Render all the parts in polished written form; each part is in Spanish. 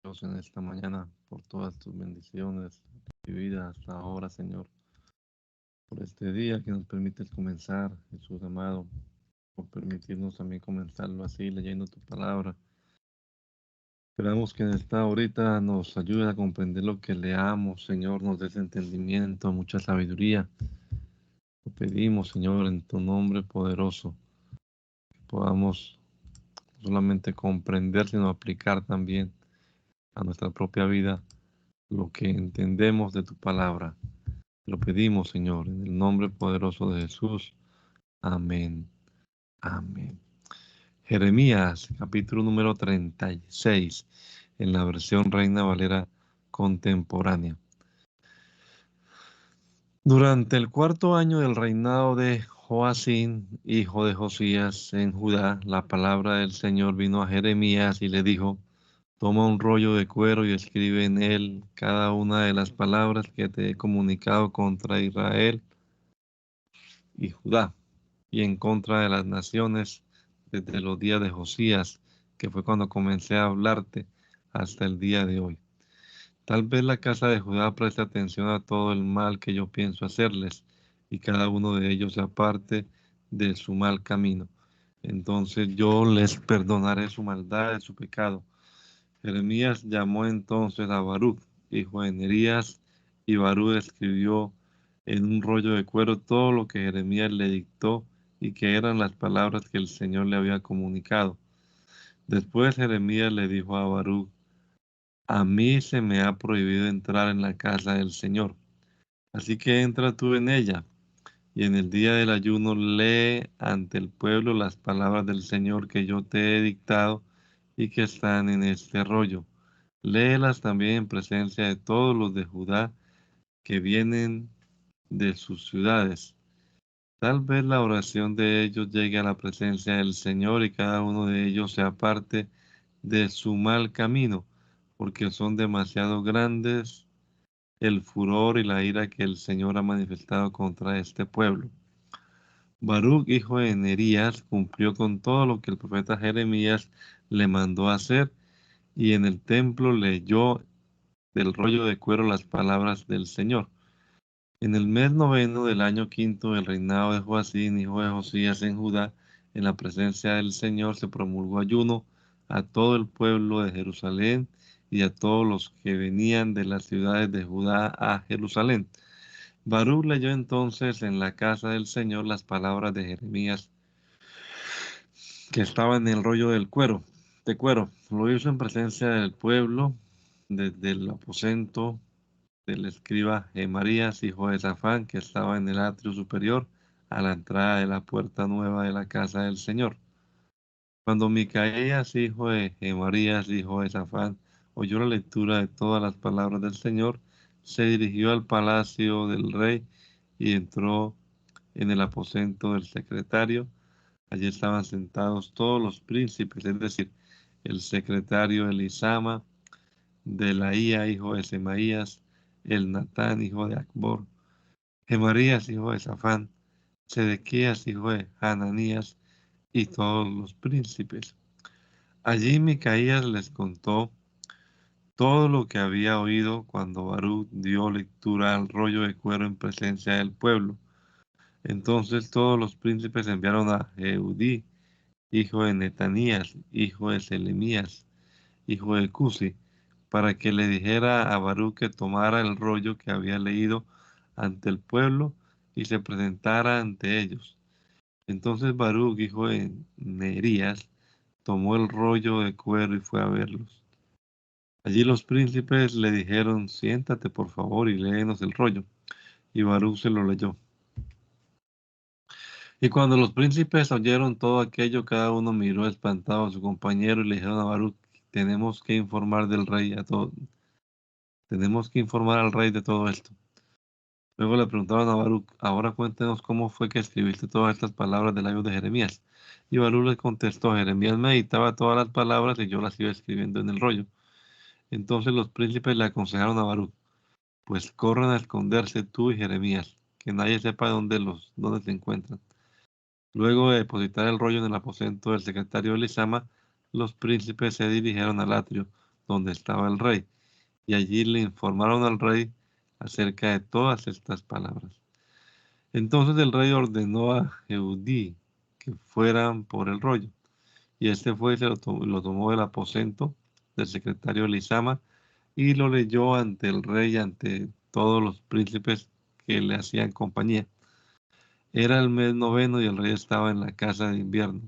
Dios, en esta mañana por todas tus bendiciones recibidas hasta ahora, Señor, por este día que nos permites comenzar, Jesús amado, por permitirnos también comenzarlo así, leyendo tu palabra. Esperamos que en esta horita nos ayude a comprender lo que leamos, Señor, nos des entendimiento, mucha sabiduría. Lo pedimos, Señor, en tu nombre poderoso, que podamos no solamente comprender, sino aplicar también a nuestra propia vida lo que entendemos de tu palabra. Lo pedimos, Señor, en el nombre poderoso de Jesús. Amén. Amén. Jeremías, capítulo número 36, en la versión Reina Valera contemporánea. Durante el cuarto año del reinado de Joacín, hijo de Josías, en Judá, la palabra del Señor vino a Jeremías y le dijo: Toma un rollo de cuero y escribe en él cada una de las palabras que te he comunicado contra Israel y Judá, y en contra de las naciones desde los días de Josías, que fue cuando comencé a hablarte, hasta el día de hoy. Tal vez la casa de Judá preste atención a todo el mal que yo pienso hacerles, y cada uno de ellos se aparte de su mal camino. Entonces yo les perdonaré su maldad y su pecado. Jeremías llamó entonces a Baruc, hijo de Nerías, y Baruc escribió en un rollo de cuero todo lo que Jeremías le dictó y que eran las palabras que el Señor le había comunicado. Después Jeremías le dijo a Baruc: A mí se me ha prohibido entrar en la casa del Señor, así que entra tú en ella, y en el día del ayuno lee ante el pueblo las palabras del Señor que yo te he dictado y que están en este rollo. Léelas también en presencia de todos los de Judá que vienen de sus ciudades. Tal vez la oración de ellos llegue a la presencia del Señor y cada uno de ellos se aparte de su mal camino, porque son demasiado grandes el furor y la ira que el Señor ha manifestado contra este pueblo. Baruc, hijo de Nerías, cumplió con todo lo que el profeta Jeremías le mandó hacer, y en el templo leyó del rollo de cuero las palabras del Señor. En el mes noveno del año quinto del reinado de Joacín, hijo de Josías, en Judá, en la presencia del Señor se promulgó ayuno a todo el pueblo de Jerusalén y a todos los que venían de las ciudades de Judá a Jerusalén. Baruc leyó entonces en la casa del Señor las palabras de Jeremías que estaba en el rollo de cuero. Lo hizo en presencia del pueblo, desde el aposento del escriba Gemarías, hijo de Safán, que estaba en el atrio superior, a la entrada de la puerta nueva de la casa del Señor. Cuando Micaías, hijo de Gemarías, hijo de Safán, oyó la lectura de todas las palabras del Señor, se dirigió al palacio del rey y entró en el aposento del secretario. Allí estaban sentados todos los príncipes, es decir, el secretario Elisama, Delaía, hijo de Semaías, el Natán, hijo de Acbor, Gemarías, hijo de Safán, Sedequías, hijo de Hananías, y todos los príncipes. Allí Micaías les contó todo lo que había oído cuando Baruc dio lectura al rollo de cuero en presencia del pueblo. Entonces todos los príncipes enviaron a Jehudí, hijo de Netanías, hijo de Selemías, hijo de Cusi, para que le dijera a Baruc que tomara el rollo que había leído ante el pueblo y se presentara ante ellos. Entonces Baruc, hijo de Nerías, tomó el rollo de cuero y fue a verlos. Allí los príncipes le dijeron: Siéntate por favor y léenos el rollo. Y Baruc se lo leyó. Y cuando los príncipes oyeron todo aquello, cada uno miró espantado a su compañero y le dijeron a Baruc: Tenemos que informar del rey a todo, tenemos que informar al rey de todo esto. Luego le preguntaron a Baruc: Ahora cuéntenos cómo fue que escribiste todas estas palabras del labio de Jeremías. Y Baruc les contestó: Jeremías meditaba todas las palabras y yo las iba escribiendo en el rollo. Entonces los príncipes le aconsejaron a Baruc: Pues corran a esconderse tú y Jeremías, que nadie sepa dónde se encuentran. Luego de depositar el rollo en el aposento del secretario Elisama, los príncipes se dirigieron al atrio, donde estaba el rey, y allí le informaron al rey acerca de todas estas palabras. Entonces el rey ordenó a Jehudí que fueran por el rollo, y este fue y lo tomó del aposento del secretario Elisama y lo leyó ante el rey y ante todos los príncipes que le hacían compañía. Era el mes noveno y el rey estaba en la casa de invierno.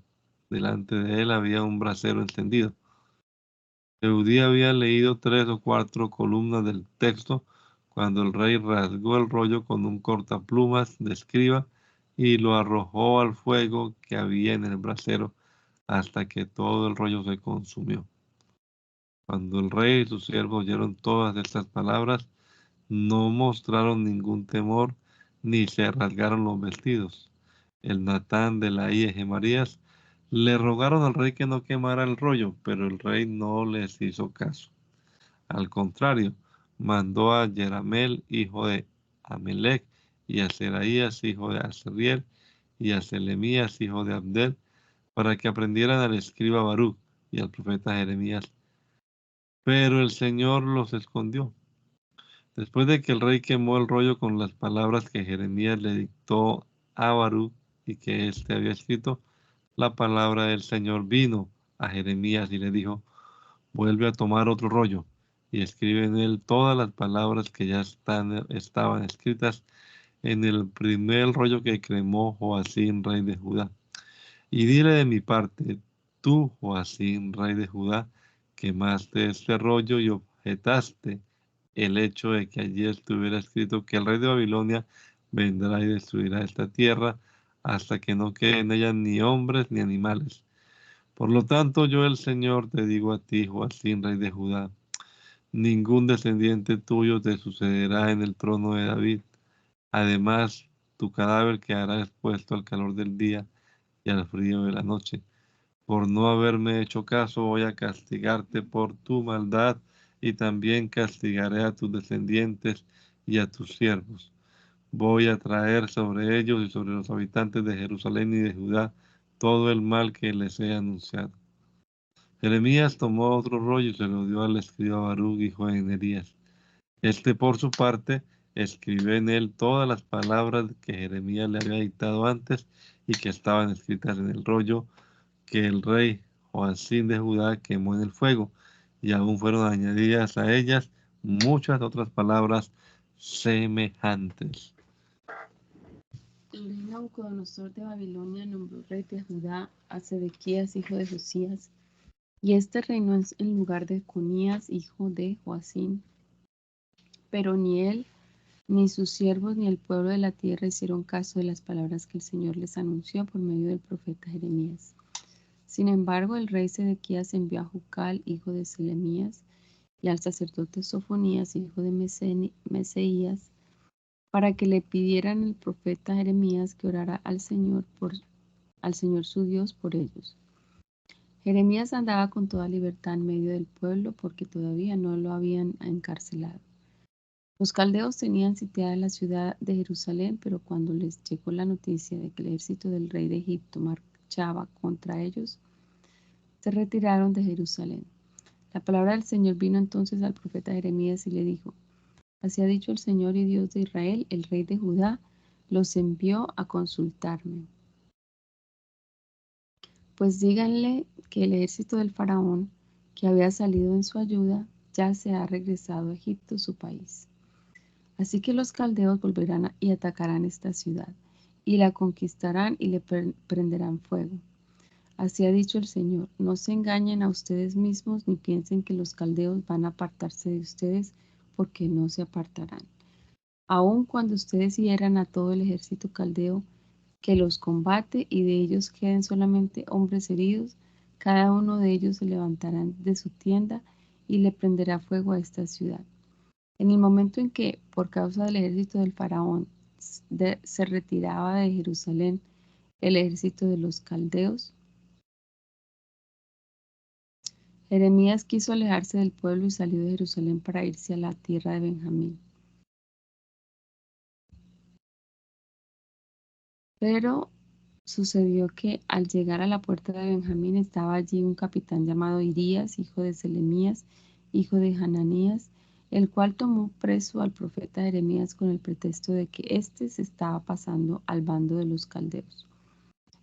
Delante de él había un brasero encendido. Eudí había leído 3 o 4 columnas del texto cuando el rey rasgó el rollo con un cortaplumas de escriba y lo arrojó al fuego que había en el brasero hasta que todo el rollo se consumió. Cuando el rey y sus siervos oyeron todas estas palabras, no mostraron ningún temor ni se rasgaron los vestidos. El Natán de la hija de Gemarías le rogaron al rey que no quemara el rollo, pero el rey no les hizo caso. Al contrario, mandó a Yeramel, hijo de Amelec, y a Seraías, hijo de Azriel, y a Selemías, hijo de Abdel, para que aprendieran al escriba Baruch y al profeta Jeremías. Pero el Señor los escondió. Después de que el rey quemó el rollo con las palabras que Jeremías le dictó a Baruch y que éste había escrito, la palabra del Señor vino a Jeremías y le dijo: vuelve a tomar otro rollo y escribe en él todas las palabras que ya estaban escritas en el primer rollo que quemó Joacim, rey de Judá. Y dile de mi parte: tú, Joacim, rey de Judá, quemaste este rollo y objetaste el hecho de que allí estuviera escrito que el rey de Babilonia vendrá y destruirá esta tierra hasta que no quede en ella ni hombres ni animales. Por lo tanto, yo el Señor te digo a ti, Joacim, rey de Judá: ningún descendiente tuyo te sucederá en el trono de David. Además, tu cadáver quedará expuesto al calor del día y al frío de la noche. Por no haberme hecho caso, voy a castigarte por tu maldad y también castigaré a tus descendientes y a tus siervos. Voy a traer sobre ellos y sobre los habitantes de Jerusalén y de Judá todo el mal que les he anunciado. Jeremías tomó otro rollo y se lo dio al escriba Baruch, hijo de Nerías. Este, por su parte, escribió en él todas las palabras que Jeremías le había dictado antes y que estaban escritas en el rollo que el rey Joacim de Judá quemó en el fuego, y aún fueron añadidas a ellas muchas otras palabras semejantes. El rey Nabucodonosor de Babilonia nombró rey de Judá a Sedequías, hijo de Josías, y este reinó en lugar de Conías, hijo de Joacim. Pero ni él, ni sus siervos, ni el pueblo de la tierra hicieron caso de las palabras que el Señor les anunció por medio del profeta Jeremías. Sin embargo, el rey Sedequías envió a Jucal, hijo de Selemías, y al sacerdote Sofonías, hijo de Meseías, para que le pidieran al profeta Jeremías que orara al Señor su Dios por ellos. Jeremías andaba con toda libertad en medio del pueblo porque todavía no lo habían encarcelado. Los caldeos tenían sitiada la ciudad de Jerusalén, pero cuando les llegó la noticia de que el ejército del rey de Egipto marchaba contra ellos, se retiraron de Jerusalén. La palabra del Señor vino entonces al profeta Jeremías y le dijo: así ha dicho el Señor y Dios de Israel: el rey de Judá los envió a consultarme. Pues díganle que el ejército del faraón, que había salido en su ayuda, ya se ha regresado a Egipto, su país. Así que los caldeos volverán y atacarán esta ciudad, y la conquistarán y le prenderán fuego. Así ha dicho el Señor: no se engañen a ustedes mismos ni piensen que los caldeos van a apartarse de ustedes, porque no se apartarán. Aun cuando ustedes hieran a todo el ejército caldeo que los combate y de ellos queden solamente hombres heridos, cada uno de ellos se levantará de su tienda y le prenderá fuego a esta ciudad. En el momento en que, por causa del ejército del faraón, se retiraba de Jerusalén el ejército de los caldeos, Jeremías quiso alejarse del pueblo y salió de Jerusalén para irse a la tierra de Benjamín. Pero sucedió que al llegar a la puerta de Benjamín estaba allí un capitán llamado Irías, hijo de Selemías, hijo de Hananías, el cual tomó preso al profeta Jeremías con el pretexto de que éste se estaba pasando al bando de los caldeos.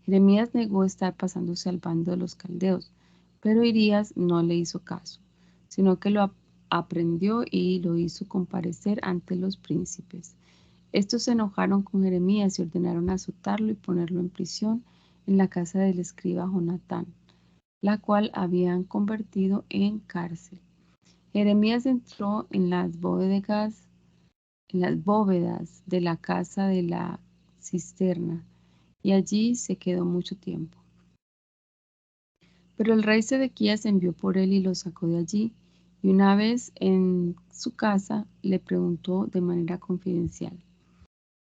Jeremías negó estar pasándose al bando de los caldeos, pero Irías no le hizo caso, sino que lo aprendió y lo hizo comparecer ante los príncipes. Estos se enojaron con Jeremías y ordenaron azotarlo y ponerlo en prisión en la casa del escriba Jonatán, la cual habían convertido en cárcel. Jeremías entró en las bóvedas de la casa de la cisterna y allí se quedó mucho tiempo. Pero el rey Sedequías envió por él y lo sacó de allí, y una vez en su casa le preguntó de manera confidencial: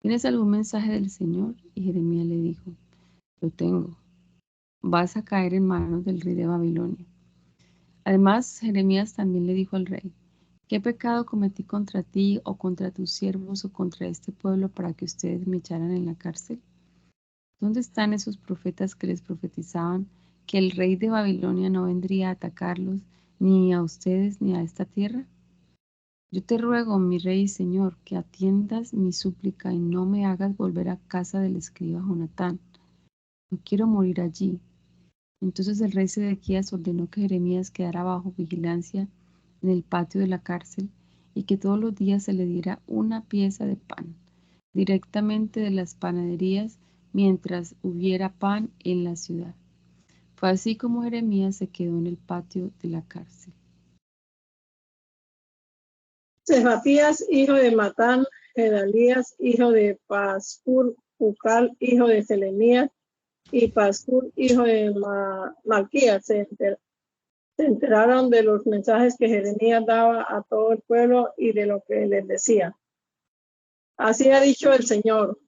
¿Tienes algún mensaje del Señor? Y Jeremías le dijo: Lo tengo. Vas a caer en manos del rey de Babilonia. Además, Jeremías también le dijo al rey: ¿Qué pecado cometí contra ti o contra tus siervos o contra este pueblo para que ustedes me echaran en la cárcel? ¿Dónde están esos profetas que les profetizaban que el rey de Babilonia no vendría a atacarlos, ni a ustedes ni a esta tierra? Yo te ruego, mi rey y señor, que atiendas mi súplica y no me hagas volver a casa del escriba Jonatán. No quiero morir allí. Entonces el rey Sedequías ordenó que Jeremías quedara bajo vigilancia en el patio de la cárcel y que todos los días se le diera una pieza de pan directamente de las panaderías mientras hubiera pan en la ciudad. Fue así como Jeremías se quedó en el patio de la cárcel. Sefatías, hijo de Matán, Gedalías, hijo de Pascur, Ucal, hijo de Selemías, y Pascur, hijo de Malquías, se enteraron de los mensajes que Jeremías daba a todo el pueblo y de lo que les decía. Así ha dicho el Señor: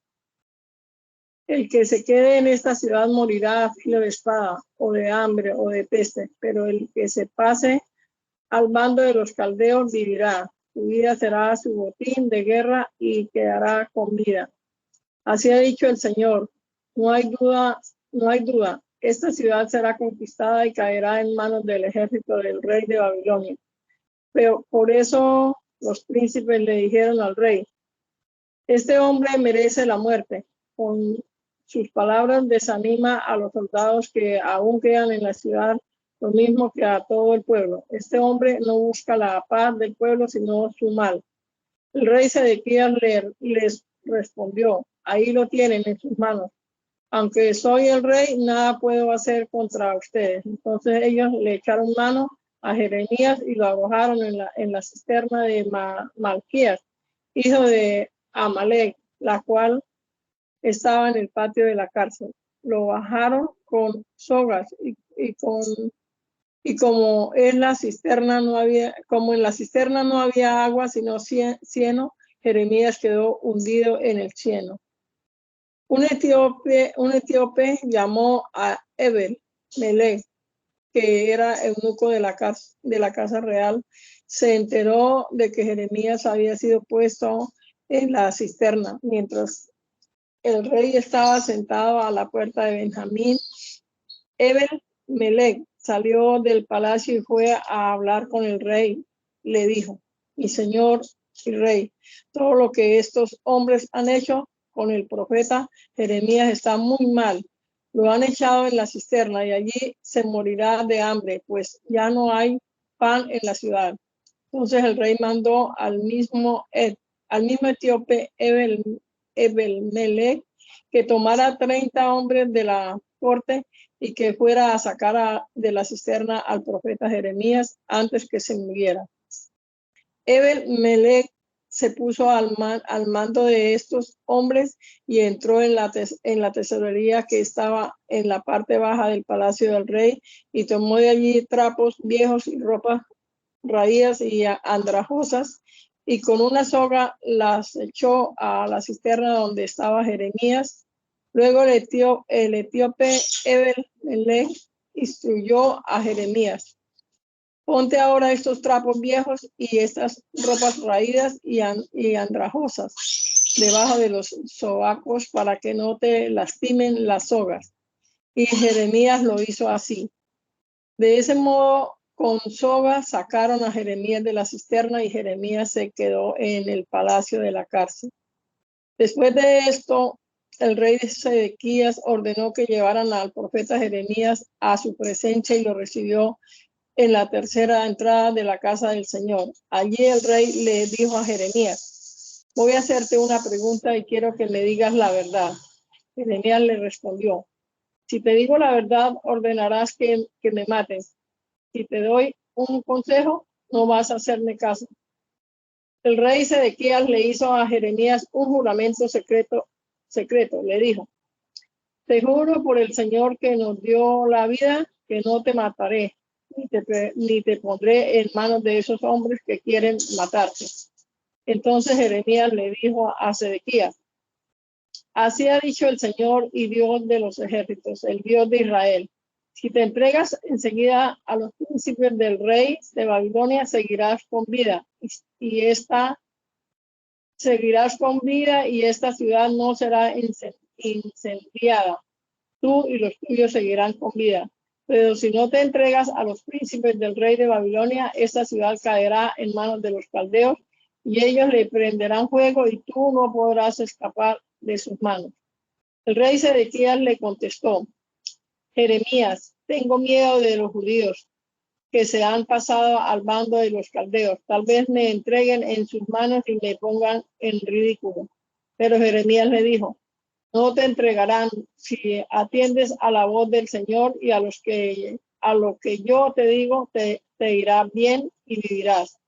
el que se quede en esta ciudad morirá a filo de espada, o de hambre, o de peste, pero el que se pase al bando de los caldeos vivirá. Su vida será su botín de guerra y quedará con vida. Así ha dicho el Señor: no hay duda, esta ciudad será conquistada y caerá en manos del ejército del rey de Babilonia. Pero por eso los príncipes le dijeron al rey: este hombre merece la muerte. Con sus palabras desanima a los soldados que aún quedan en la ciudad, lo mismo que a todo el pueblo. Este hombre no busca la paz del pueblo, sino su mal. El rey Sedequías les respondió: ahí lo tienen en sus manos. Aunque soy el rey, nada puedo hacer contra ustedes. Entonces ellos le echaron mano a Jeremías y lo arrojaron en la cisterna de Malquías, hijo de Amalek, la cual estaba en el patio de la cárcel. Lo bajaron con sogas y como en la cisterna no había agua sino cieno, Jeremías quedó hundido en el cieno. Un etíope llamó a Ebed-Melech, que era eunuco de la casa real, se enteró de que Jeremías había sido puesto en la cisterna. Mientras el rey estaba sentado a la puerta de Benjamín, Ebed-Melech salió del palacio y fue a hablar con el rey. Le dijo: mi señor y rey, todo lo que estos hombres han hecho con el profeta Jeremías está muy mal. Lo han echado en la cisterna y allí se morirá de hambre, pues ya no hay pan en la ciudad. Entonces el rey mandó al mismo etíope Ebed-Melech que tomara 30 hombres de la corte y que fuera a sacar de la cisterna al profeta Jeremías antes que se muriera. Ebed-Melech se puso al mando de estos hombres y entró en la tesorería que estaba en la parte baja del palacio del rey y tomó de allí trapos viejos y ropas raídas y andrajosas, y con una soga las echó a la cisterna donde estaba Jeremías. Luego el etíope Ebed-Melech instruyó a Jeremías: ponte ahora estos trapos viejos y estas ropas raídas y andrajosas debajo de los sobacos para que no te lastimen las sogas. Y Jeremías lo hizo así. De ese modo con soga sacaron a Jeremías de la cisterna y Jeremías se quedó en el palacio de la cárcel. Después de esto, el rey de Sedequías ordenó que llevaran al profeta Jeremías a su presencia y lo recibió en la tercera entrada de la casa del Señor. Allí el rey le dijo a Jeremías: voy a hacerte una pregunta y quiero que me digas la verdad. Jeremías le respondió: si te digo la verdad, ordenarás que me mates. Si te doy un consejo, no vas a hacerme caso. El rey Sedequías le hizo a Jeremías un juramento secreto. Le dijo: te juro por el Señor que nos dio la vida, que no te mataré, ni te pondré en manos de esos hombres que quieren matarte. Entonces Jeremías le dijo a Sedequías: así ha dicho el Señor y Dios de los ejércitos, el Dios de Israel: si te entregas enseguida a los príncipes del rey de Babilonia, seguirás con vida, y esta ciudad no será incendiada. Tú y los tuyos seguirán con vida. Pero si no te entregas a los príncipes del rey de Babilonia, esta ciudad caerá en manos de los caldeos y ellos le prenderán fuego y tú no podrás escapar de sus manos. El rey Sedequías le contestó: Jeremías, tengo miedo de los judíos que se han pasado al bando de los caldeos. Tal vez me entreguen en sus manos y me pongan en ridículo. Pero Jeremías le dijo: no te entregarán si atiendes a la voz del Señor y a lo que yo te digo, te irá bien y vivirás.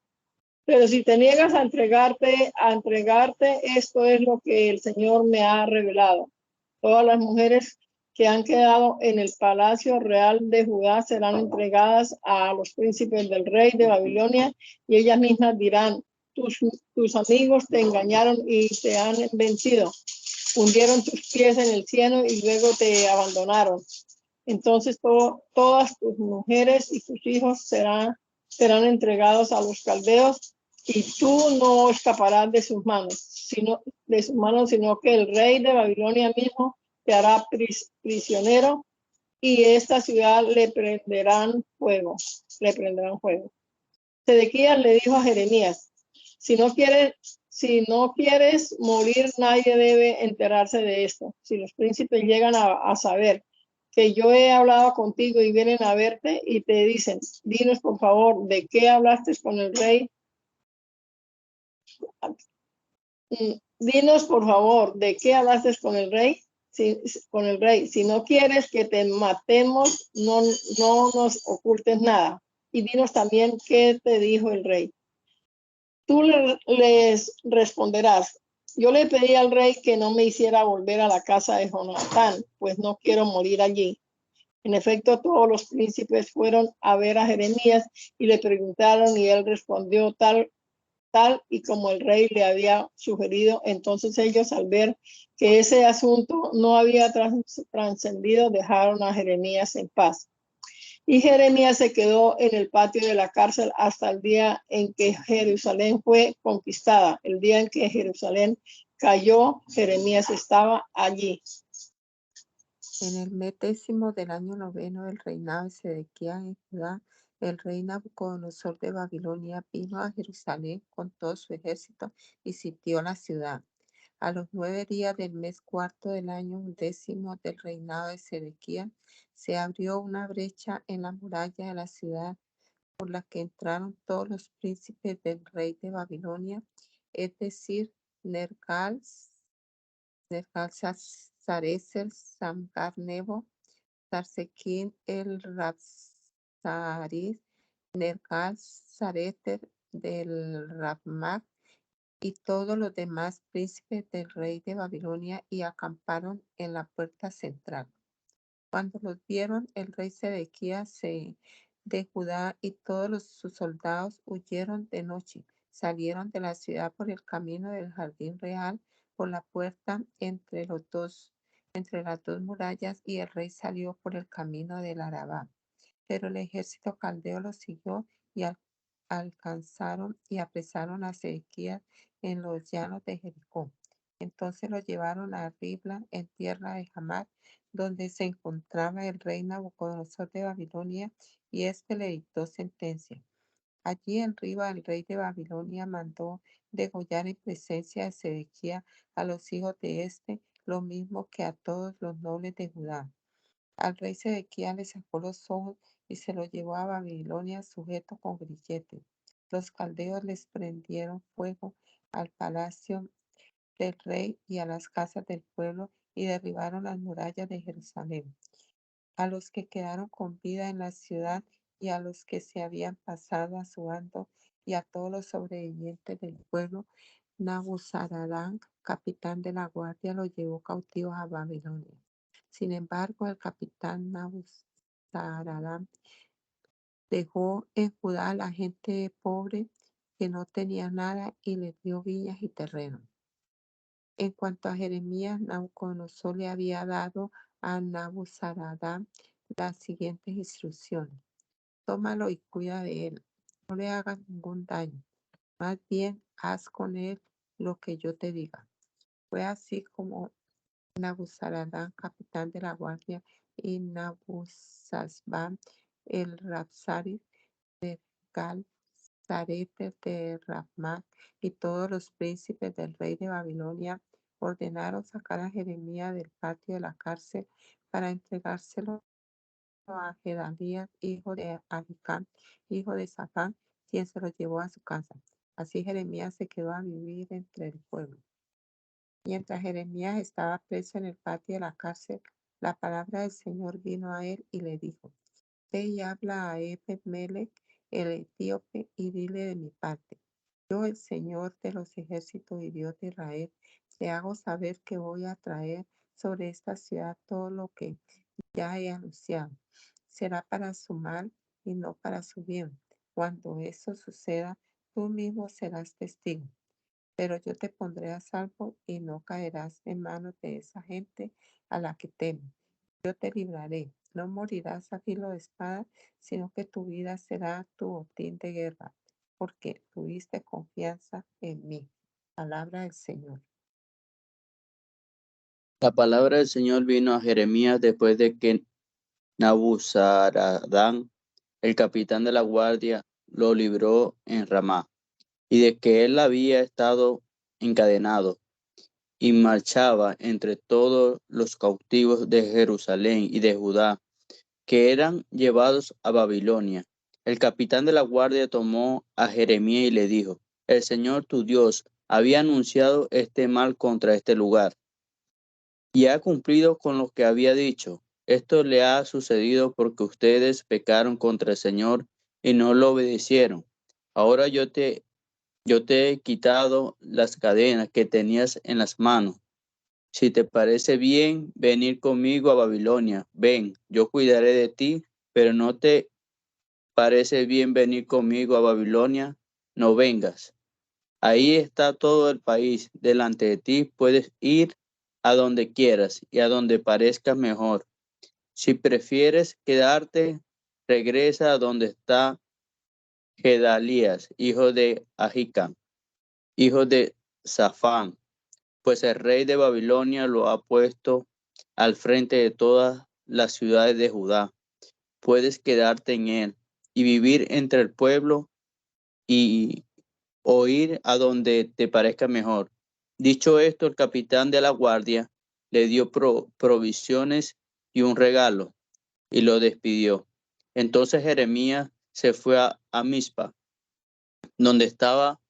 Pero si te niegas a entregarte, esto es lo que el Señor me ha revelado. Todas las mujeres que han quedado en el palacio real de Judá serán entregadas a los príncipes del rey de Babilonia, y ellas mismas dirán: tus amigos te engañaron y te han vencido. Hundieron tus pies en el cielo y luego te abandonaron. Entonces todas tus mujeres y tus hijos serán entregados a los caldeos, y tú no escaparás de sus manos, sino que el rey de Babilonia mismo te hará prisionero, y esta ciudad le prenderán fuego. Sedequías le dijo a Jeremías: si no quieres morir, nadie debe enterarse de esto. Si los príncipes llegan a saber que yo he hablado contigo y vienen a verte y te dicen: dinos por favor, ¿de qué hablaste con el rey? Dinos por favor, ¿de qué hablaste con el rey? Si no quieres que te matemos, no nos ocultes nada. Y dinos también qué te dijo el rey. Tú les responderás: yo le pedí al rey que no me hiciera volver a la casa de Jonatán, pues no quiero morir allí. En efecto, todos los príncipes fueron a ver a Jeremías y le preguntaron, y él respondió tal y como el rey le había sugerido. Entonces ellos, al ver que ese asunto no había trascendido, dejaron a Jeremías en paz. Y Jeremías se quedó en el patio de la cárcel hasta el día en que Jerusalén fue conquistada. El día en que Jerusalén cayó, Jeremías estaba allí. En el mes 10º del año 9 del reinado de Sedequías en Judá, el rey Nabucodonosor de Babilonia vino a Jerusalén con todo su ejército y sitió la ciudad. A los 9 días del mes cuarto del año 10º del reinado de Sedequías, se abrió una brecha en la muralla de la ciudad por la que entraron todos los príncipes del rey de Babilonia, es decir, Sarecer, Samgar-Nebo, Sarsequín el Rabsaris, Nergal-Sareter del Rabmag y todos los demás príncipes del rey de Babilonia, y acamparon en la puerta central. Cuando los vieron, el rey Sedequías de Judá y todos sus soldados huyeron de noche. Salieron de la ciudad por el camino del jardín real, por la puerta entre las dos murallas, y el rey salió por el camino del Arabá. Pero el ejército caldeo los siguió y alcanzaron y apresaron a Sedequías en los llanos de Jericó. Entonces lo llevaron a Ribla, en tierra de Hamat, donde se encontraba el rey Nabucodonosor de Babilonia, y éste le dictó sentencia. Allí en Ribla el rey de Babilonia mandó degollar en presencia de Sedequías a los hijos de éste, lo mismo que a todos los nobles de Judá. Al rey Sedequías le sacó los ojos y se los llevó a Babilonia sujeto con grilletes. Los caldeos les prendieron fuego al palacio del rey y a las casas del pueblo y derribaron las murallas de Jerusalén. A los que quedaron con vida en la ciudad y a los que se habían pasado a su bando y a todos los sobrevivientes del pueblo, Nabuzaradán, capitán de la guardia, los llevó cautivos a Babilonia. Sin embargo, el capitán Nabuzaradán dejó en Judá a la gente pobre que no tenía nada y les dio viñas y terrenos. En cuanto a Jeremías, Nabucodonosor le había dado a Nabuzaradán las siguientes instrucciones: tómalo y cuida de él, no le hagas ningún daño, más bien haz con él lo que yo te diga. Fue así como Nabuzaradán, capitán de la guardia, y Nabuzazban, el Rabsaris de Gal, Sarete de Rabmag y todos los príncipes del rey de Babilonia ordenaron sacar a Jeremías del patio de la cárcel para entregárselo a Gedalías, hijo de Ahicam, hijo de Safán, quien se lo llevó a su casa. Así Jeremías se quedó a vivir entre el pueblo. Mientras Jeremías estaba preso en el patio de la cárcel, la palabra del Señor vino a él y le dijo: ve y habla a Ebed-Melech, el etíope, y dile de mi parte: yo, el Señor de los ejércitos y Dios de Israel, te hago saber que voy a traer sobre esta ciudad todo lo que ya he anunciado. Será para su mal y no para su bien. Cuando eso suceda, tú mismo serás testigo. Pero yo te pondré a salvo y no caerás en manos de esa gente a la que temes. Yo te libraré. No morirás a filo de espada, sino que tu vida será tu botín de guerra, porque tuviste confianza en mí. Palabra del Señor. La palabra del Señor vino a Jeremías después de que Nabuzaradán, el capitán de la guardia, lo libró en Ramá, y de que él había estado encadenado y marchaba entre todos los cautivos de Jerusalén y de Judá, que eran llevados a Babilonia. El capitán de la guardia tomó a Jeremías y le dijo: el Señor tu Dios había anunciado este mal contra este lugar, y ha cumplido con lo que había dicho. Esto le ha sucedido porque ustedes pecaron contra el Señor y no lo obedecieron. Ahora yo te he quitado las cadenas que tenías en las manos. Si te parece bien venir conmigo a Babilonia, ven, yo cuidaré de ti, pero no te parece bien venir conmigo a Babilonia, no vengas. Ahí está todo el país delante de ti, puedes ir a donde quieras y a donde parezca mejor. Si prefieres quedarte, regresa a donde está Gedalías, hijo de Ahicam, hijo de Safán, pues el rey de Babilonia lo ha puesto al frente de todas las ciudades de Judá. Puedes quedarte en él y vivir entre el pueblo y o ir a donde te parezca mejor. Dicho esto, el capitán de la guardia le dio provisiones y un regalo y lo despidió. Entonces Jeremías se fue a Mizpa, donde estaba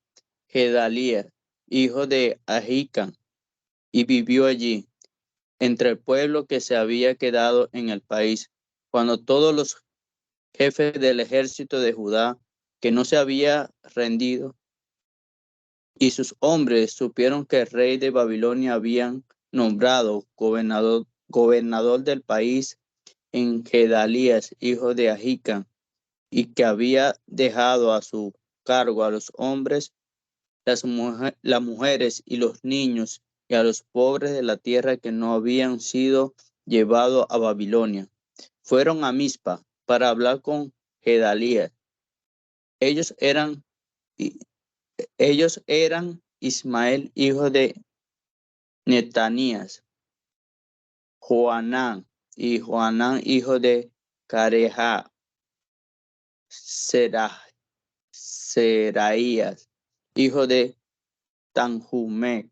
Gedalías, hijo de Ahicam, y vivió allí, entre el pueblo que se había quedado en el país. Cuando todos los jefes del ejército de Judá, que no se había rendido, y sus hombres supieron que el rey de Babilonia habían nombrado gobernador del país en Gedalías, hijo de Ahicam, y que había dejado a su cargo a los hombres, las mujeres y los niños, y a los pobres de la tierra que no habían sido llevados a Babilonia. Fueron a Mizpa para hablar con Gedalías. Ellos eran Ismael, hijo de Netanías, Joanán, y Joanán, hijo de Careja, Seraías, hijo de Tanjumec,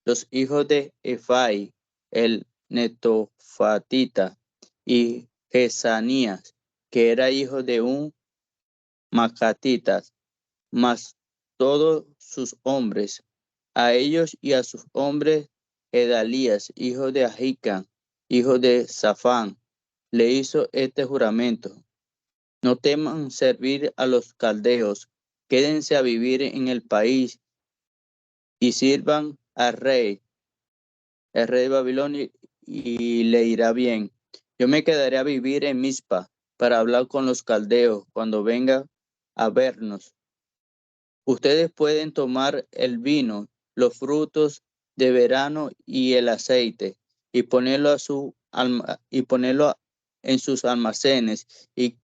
los hijos de Efai, el netofatita, y Jesanías, que era hijo de un macatita, mas todos sus hombres, a ellos y a sus hombres, Gedalías, hijo de Ahicam, hijo de Safán, le hizo este juramento: no teman servir a los caldeos, quédense a vivir en el país y sirvan al rey, el rey de Babilonia, y le irá bien. Yo me quedaré a vivir en Mizpa para hablar con los caldeos cuando venga a vernos. Ustedes pueden tomar el vino, los frutos de verano y el aceite y ponerlo en sus almacenes y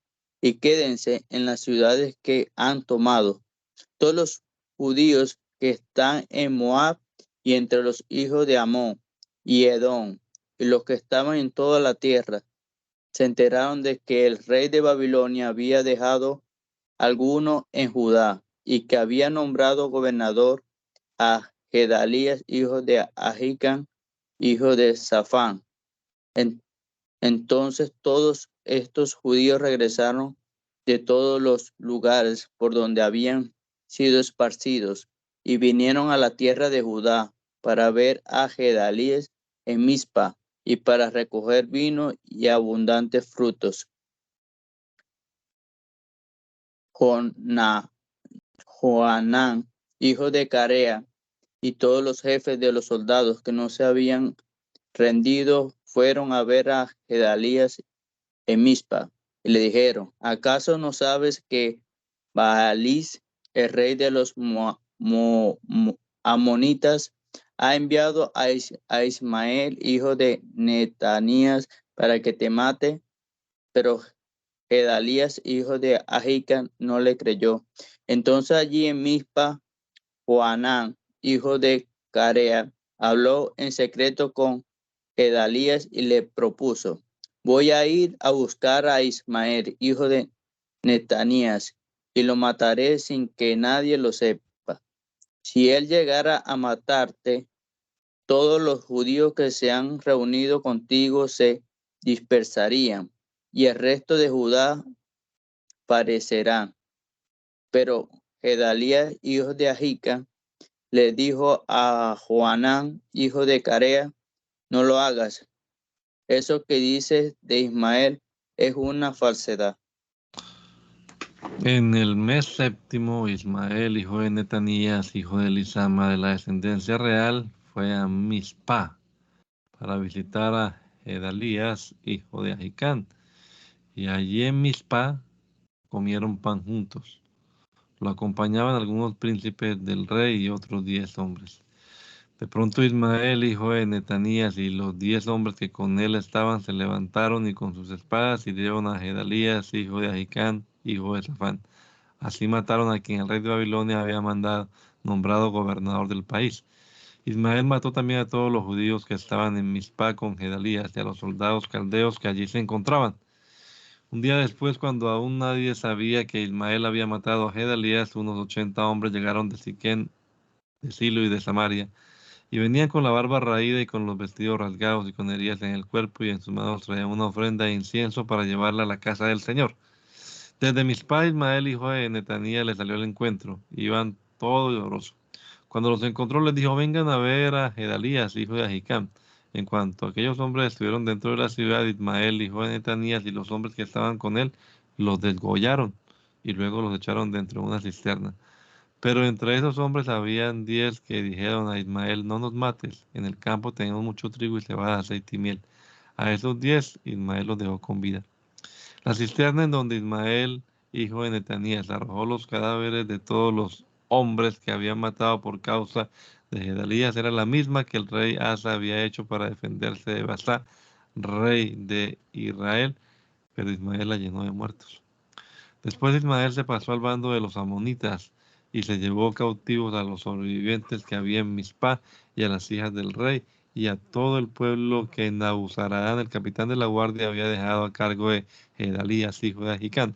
quédense en las ciudades que han tomado. Todos los judíos que están en Moab y entre los hijos de Amón y Edom y los que estaban en toda la tierra se enteraron de que el rey de Babilonia había dejado alguno en Judá y que había nombrado gobernador a Gedalías, hijo de Ahicam, hijo de Safán. Entonces todos estos judíos regresaron de todos los lugares por donde habían sido esparcidos y vinieron a la tierra de Judá para ver a Gedalías en Mizpa y para recoger vino y abundantes frutos. Joanán, hijo de Carea, y todos los jefes de los soldados que no se habían rendido fueron a ver a Gedalías en Mizpa y le dijeron: ¿acaso no sabes que Baalis, el rey de los amonitas, ha enviado a Ismael, hijo de Netanías, para que te mate? Pero Gedalías, hijo de Ahicam, no le creyó. Entonces allí en Mizpa, Joanán, hijo de Carea, habló en secreto con Gedalías y le propuso: voy a ir a buscar a Ismael, hijo de Netanías, y lo mataré sin que nadie lo sepa. Si él llegara a matarte, todos los judíos que se han reunido contigo se dispersarían, y el resto de Judá parecerá. Pero Gedalías, hijo de Ahicam, le dijo a Joanán, hijo de Carea: no lo hagas. Eso que dices de Ismael es una falsedad. En el mes séptimo, Ismael, hijo de Netanías, hijo de Elisama, de la descendencia real, fue a Mizpá para visitar a Gedalías, hijo de Ahicam. Y allí en Mizpá comieron pan juntos. Lo acompañaban algunos príncipes del rey y otros 10 hombres. De pronto Ismael, hijo de Netanías, y los 10 hombres que con él estaban se levantaron y con sus espadas hirieron a Gedalías, hijo de Ahicam, hijo de Safán. Así mataron a quien el rey de Babilonia había nombrado gobernador del país. Ismael mató también a todos los judíos que estaban en Mizpá con Gedalías y a los soldados caldeos que allí se encontraban. Un día después, cuando aún nadie sabía que Ismael había matado a Gedalías, unos 80 hombres llegaron de Siquén, de Silo y de Samaria, y venían con la barba raída y con los vestidos rasgados y con heridas en el cuerpo, y en sus manos traían una ofrenda de incienso para llevarla a la casa del Señor. Desde Mizpá, Ismael, hijo de Netanías, le salió al encuentro. Iban todos llorosos. Cuando los encontró, les dijo: vengan a ver a Gedalías, hijo de Ahicam. En cuanto aquellos hombres estuvieron dentro de la ciudad, Ismael, hijo de Netanías, y los hombres que estaban con él, los desgollaron y luego los echaron dentro de una cisterna. Pero entre esos hombres habían 10 que dijeron a Ismael: no nos mates, en el campo tenemos mucho trigo y cebada, aceite y miel. A esos 10 Ismael los dejó con vida. La cisterna en donde Ismael, hijo de Netanías, arrojó los cadáveres de todos los hombres que habían matado por causa de Gedalías era la misma que el rey Asa había hecho para defenderse de Baasá, rey de Israel, pero Ismael la llenó de muertos. Después Ismael se pasó al bando de los amonitas y se llevó cautivos a los sobrevivientes que había en Mizpá y a las hijas del rey y a todo el pueblo que Nabuzaradán, el capitán de la guardia, había dejado a cargo de Gedalías, hijo de Ahicam.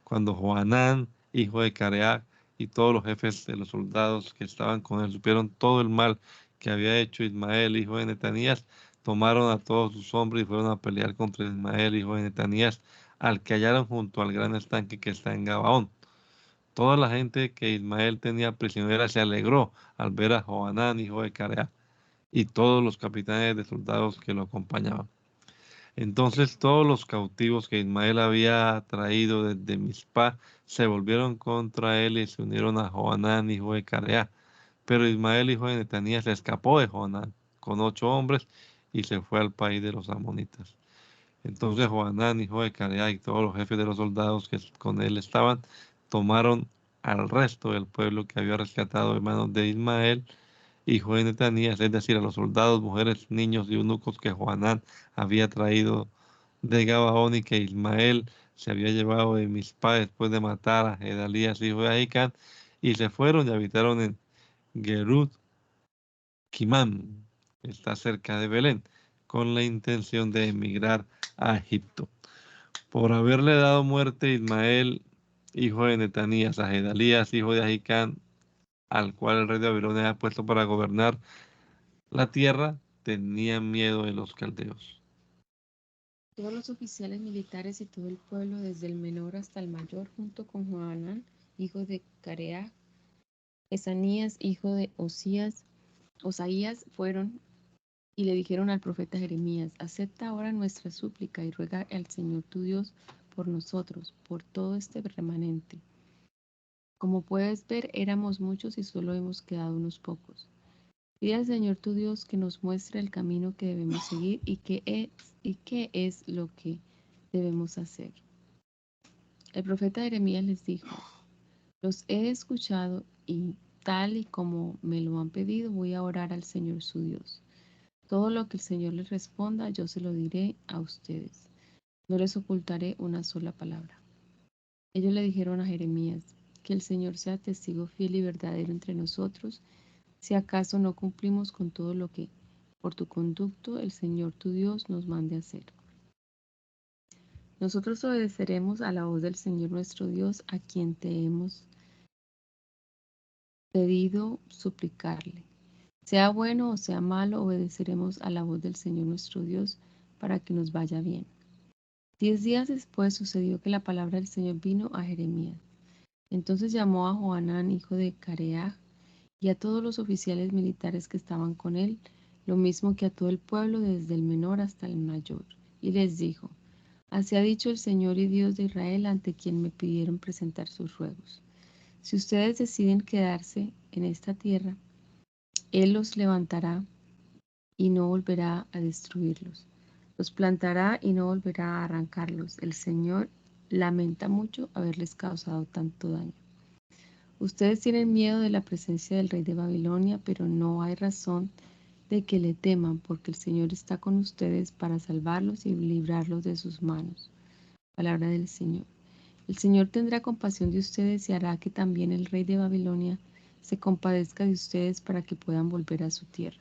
Cuando Johanán, hijo de Careac, y todos los jefes de los soldados que estaban con él supieron todo el mal que había hecho Ismael, hijo de Netanías, tomaron a todos sus hombres y fueron a pelear contra Ismael, hijo de Netanías, al que hallaron junto al gran estanque que está en Gabaón. Toda la gente que Ismael tenía prisionera se alegró al ver a Johanán, hijo de Careac, y todos los capitanes de soldados que lo acompañaban. Entonces todos los cautivos que Ismael había traído desde Mizpah se volvieron contra él y se unieron a Johanán, hijo de Careá. Pero Ismael, hijo de Netanías, se escapó de Johanán con 8 hombres y se fue al país de los amonitas. Entonces Johanán, hijo de Careá, y todos los jefes de los soldados que con él estaban, tomaron al resto del pueblo que había rescatado de manos de Ismael, hijo de Netanías, es decir, a los soldados, mujeres, niños y eunucos que Johanán había traído de Gabaón y que Ismael se había llevado de Mizpah después de matar a Gedalías, hijo de Ahicam, y se fueron y habitaron en Gerut Kimam, que está cerca de Belén, con la intención de emigrar a Egipto. Por haberle dado muerte Ismael, hijo de Netanías, a Gedalías, hijo de Ahicam, al cual el rey de Babilonia había puesto para gobernar la tierra, tenía miedo de los caldeos. Todos los oficiales militares y todo el pueblo, desde el menor hasta el mayor, junto con Johanán, hijo de Careá, Esanías, hijo de Osaías, fueron y le dijeron al profeta Jeremías: acepta ahora nuestra súplica y ruega al Señor tu Dios por nosotros, por todo este remanente. Como puedes ver, éramos muchos y solo hemos quedado unos pocos. Pide al Señor tu Dios que nos muestre el camino que debemos seguir y qué es lo que debemos hacer. El profeta Jeremías les dijo: los he escuchado y tal y como me lo han pedido, voy a orar al Señor su Dios. Todo lo que el Señor les responda, yo se lo diré a ustedes. No les ocultaré una sola palabra. Ellos le dijeron a Jeremías: que el Señor sea testigo fiel y verdadero entre nosotros, si acaso no cumplimos con todo lo que, por tu conducto, el Señor tu Dios nos mande hacer. Nosotros obedeceremos a la voz del Señor nuestro Dios, a quien te hemos pedido suplicarle. Sea bueno o sea malo, obedeceremos a la voz del Señor nuestro Dios para que nos vaya bien. 10 días después sucedió que la palabra del Señor vino a Jeremías. Entonces llamó a Johanán, hijo de Careaj, y a todos los oficiales militares que estaban con él, lo mismo que a todo el pueblo, desde el menor hasta el mayor, y les dijo: así ha dicho el Señor y Dios de Israel, ante quien me pidieron presentar sus ruegos. Si ustedes deciden quedarse en esta tierra, Él los levantará y no volverá a destruirlos. Los plantará y no volverá a arrancarlos. El Señor lamenta mucho haberles causado tanto daño. Ustedes tienen miedo de la presencia del rey de Babilonia, pero no hay razón de que le teman, porque el Señor está con ustedes para salvarlos y librarlos de sus manos. Palabra del Señor. El Señor tendrá compasión de ustedes y hará que también el rey de Babilonia se compadezca de ustedes para que puedan volver a su tierra.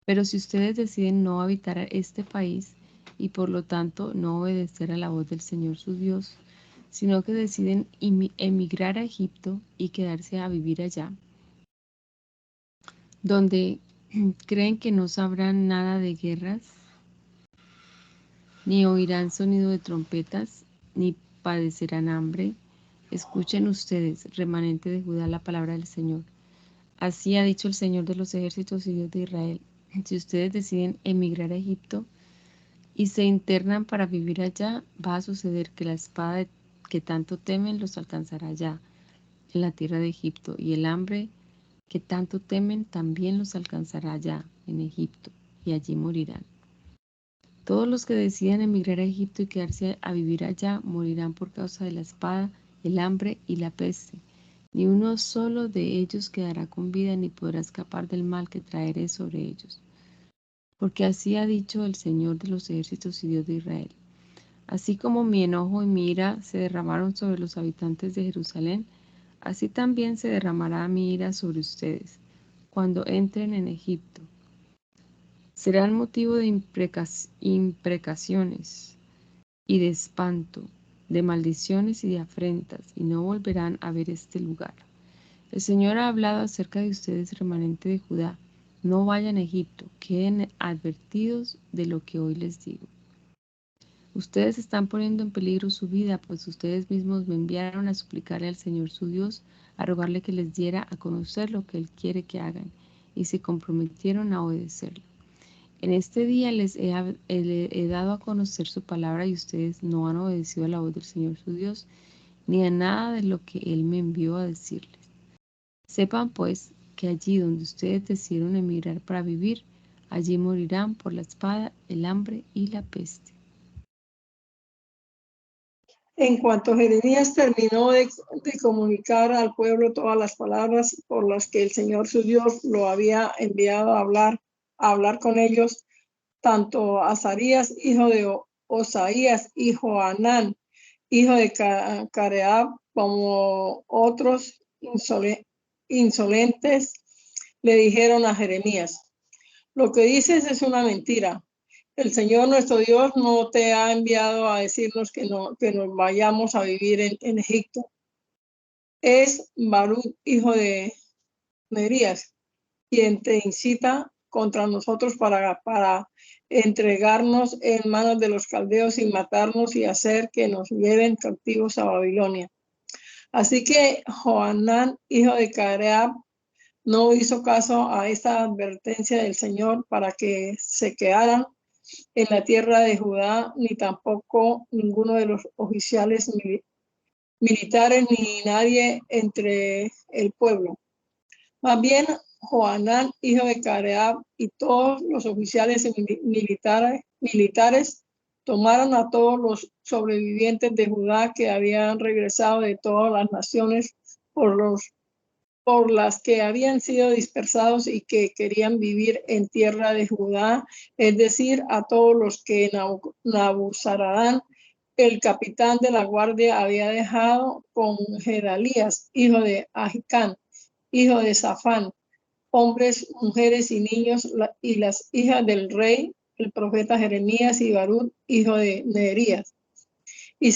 Pero si ustedes deciden no habitar este país y por lo tanto no obedecer a la voz del Señor su Dios, sino que deciden emigrar a Egipto y quedarse a vivir allá, donde creen que no sabrán nada de guerras, ni oirán sonido de trompetas, ni padecerán hambre, escuchen ustedes, remanente de Judá, la palabra del Señor. Así ha dicho el Señor de los ejércitos y Dios de Israel: si ustedes deciden emigrar a Egipto y se internan para vivir allá, va a suceder que la espada que tanto temen los alcanzará allá, en la tierra de Egipto, y el hambre que tanto temen también los alcanzará allá, en Egipto, y allí morirán. Todos los que decidan emigrar a Egipto y quedarse a vivir allá morirán por causa de la espada, el hambre y la peste. Ni uno solo de ellos quedará con vida, ni podrá escapar del mal que traeré sobre ellos. Porque así ha dicho el Señor de los ejércitos y Dios de Israel: así como mi enojo y mi ira se derramaron sobre los habitantes de Jerusalén, así también se derramará mi ira sobre ustedes, cuando entren en Egipto. Serán motivo de imprecaciones y de espanto, de maldiciones y de afrentas, y no volverán a ver este lugar. El Señor ha hablado acerca de ustedes, remanente de Judá. No vayan a Egipto, queden advertidos de lo que hoy les digo. Ustedes están poniendo en peligro su vida, pues ustedes mismos me enviaron a suplicarle al Señor su Dios, a rogarle que les diera a conocer lo que Él quiere que hagan, y se comprometieron a obedecerlo. En este día les he dado a conocer su palabra y ustedes no han obedecido a la voz del Señor su Dios, ni a nada de lo que Él me envió a decirles. Sepan pues que allí donde ustedes decidieron emigrar para vivir, allí morirán por la espada, el hambre y la peste. En cuanto Jeremías terminó de comunicar al pueblo todas las palabras por las que el Señor su Dios lo había enviado a hablar con ellos, tanto Azarías, hijo de Osaías, y Johanán, hijo de Careab, como otros insolentes, le dijeron a Jeremías: lo que dices es una mentira. El Señor nuestro Dios no te ha enviado a decirnos que nos vayamos a vivir en Egipto. Es Baruch, hijo de Nerías, quien te incita contra nosotros para entregarnos en manos de los caldeos y matarnos y hacer que nos lleven cautivos a Babilonia. Así que Johanán, hijo de Careab, no hizo caso a esta advertencia del Señor para que se quedaran en la tierra de Judá, ni tampoco ninguno de los oficiales militares ni nadie entre el pueblo. Más bien, Johanán, hijo de Careab, y todos los oficiales militares tomaron a todos los sobrevivientes de Judá que habían regresado de todas las naciones por las que habían sido dispersados y que querían vivir en tierra de Judá, es decir, a todos los que Nabuzaradán, el capitán de la guardia, había dejado con Gedalías, hijo de Ahicán, hijo de Safán, hombres, mujeres y niños, y las hijas del rey, el profeta Jeremías, y Baruch, hijo de Neerías. Y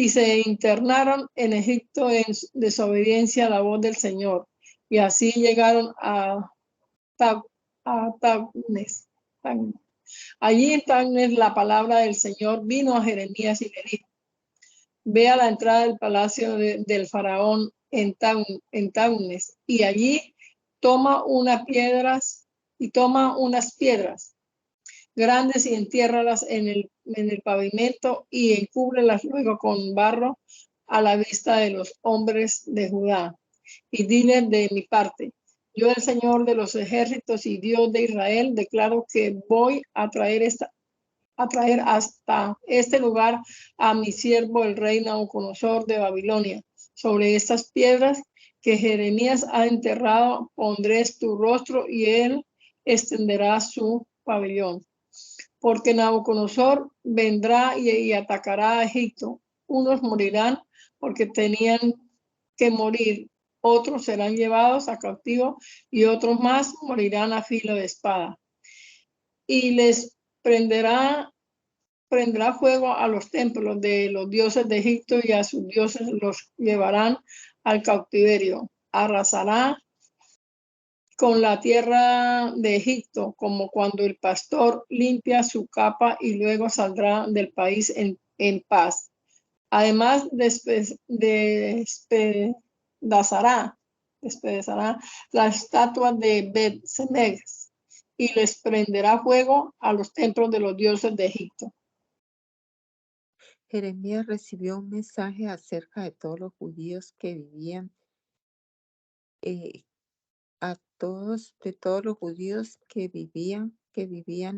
se internaron en Egipto en desobediencia a la voz del Señor. Y así llegaron a Tabnes. Allí en Tabnes la palabra del Señor vino a Jeremías y le dijo: ve a la entrada del palacio del faraón en Tabnes, y allí toma unas piedras grandes y entiérralas en el pavimento y encúbrelas luego con barro a la vista de los hombres de Judá. Y dile de mi parte: yo, el Señor de los ejércitos y Dios de Israel, declaro que voy a traer hasta este lugar a mi siervo el rey Nabucodonosor de Babilonia. Sobre estas piedras que Jeremías ha enterrado pondré tu rostro y él extenderá su pabellón. Porque Nabucodonosor vendrá y atacará a Egipto. Unos morirán porque tenían que morir, otros serán llevados a cautivo y otros más morirán a filo de espada. Y les prenderá fuego a los templos de los dioses de Egipto y a sus dioses los llevarán al cautiverio. Arrasará con la tierra de Egipto, como cuando el pastor limpia su capa y luego saldrá del país en paz. Además, despedazará las estatuas de Bet-Semes y les prenderá fuego a los templos de los dioses de Egipto. Jeremías recibió un mensaje acerca de todos los judíos que vivían, de todos los judíos que vivían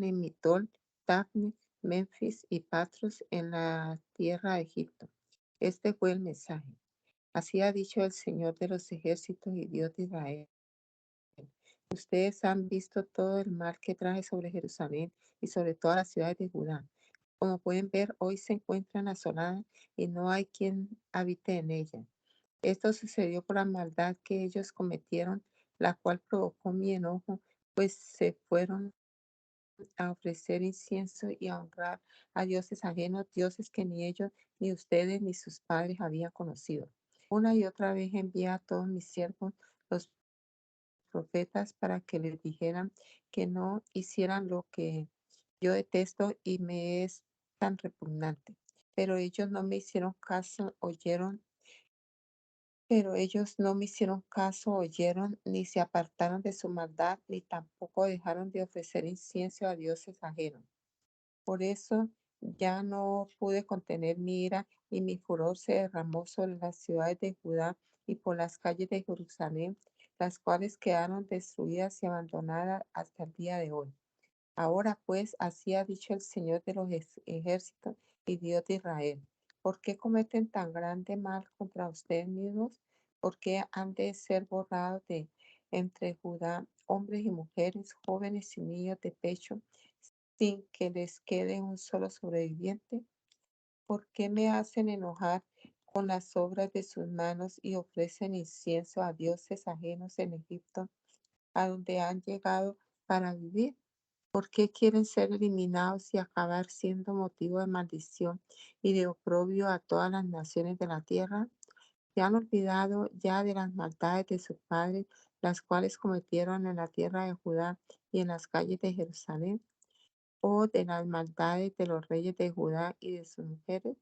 en Mitol, Tabnes, Memphis y Patros en la tierra de Egipto. Este fue el mensaje. Así ha dicho el Señor de los ejércitos y Dios de Israel: ustedes han visto todo el mal que traje sobre Jerusalén y sobre todas las ciudades de Judá. Como pueden ver, hoy se encuentran asoladas y no hay quien habite en ella. Esto sucedió por la maldad que ellos cometieron, la cual provocó mi enojo, pues se fueron a ofrecer incienso y a honrar a dioses ajenos, dioses que ni ellos, ni ustedes, ni sus padres habían conocido. Una y otra vez envié a todos mis siervos, los profetas, para que les dijeran que no hicieran lo que yo detesto y me es tan repugnante. Pero ellos no me hicieron caso, oyeron, ni se apartaron de su maldad, ni tampoco dejaron de ofrecer incienso a dioses ajenos. Por eso ya no pude contener mi ira y mi furor se derramó sobre las ciudades de Judá y por las calles de Jerusalén, las cuales quedaron destruidas y abandonadas hasta el día de hoy. Ahora pues, así ha dicho el Señor de los ejércitos y Dios de Israel. ¿Por qué cometen tan grande mal contra ustedes mismos? ¿Por qué han de ser borrados de entre Judá hombres y mujeres, jóvenes y niños de pecho, sin que les quede un solo sobreviviente? ¿Por qué me hacen enojar con las obras de sus manos y ofrecen incienso a dioses ajenos en Egipto, a donde han llegado para vivir? ¿Por qué quieren ser eliminados y acabar siendo motivo de maldición y de oprobio a todas las naciones de la tierra? ¿Se han olvidado ya de las maldades de sus padres, las cuales cometieron en la tierra de Judá y en las calles de Jerusalén? ¿O de las maldades de los reyes de Judá y de sus mujeres?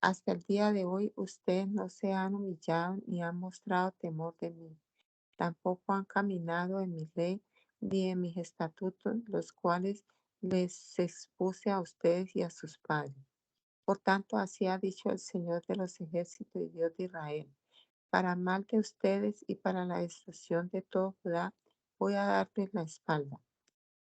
Hasta el día de hoy ustedes no se han humillado ni han mostrado temor de mí. Tampoco han caminado en mi ley ni en mis estatutos, los cuales les expuse a ustedes y a sus padres. Por tanto, así ha dicho el Señor de los ejércitos y Dios de Israel. Para mal de ustedes y para la destrucción de todo Judá, voy a darles la espalda.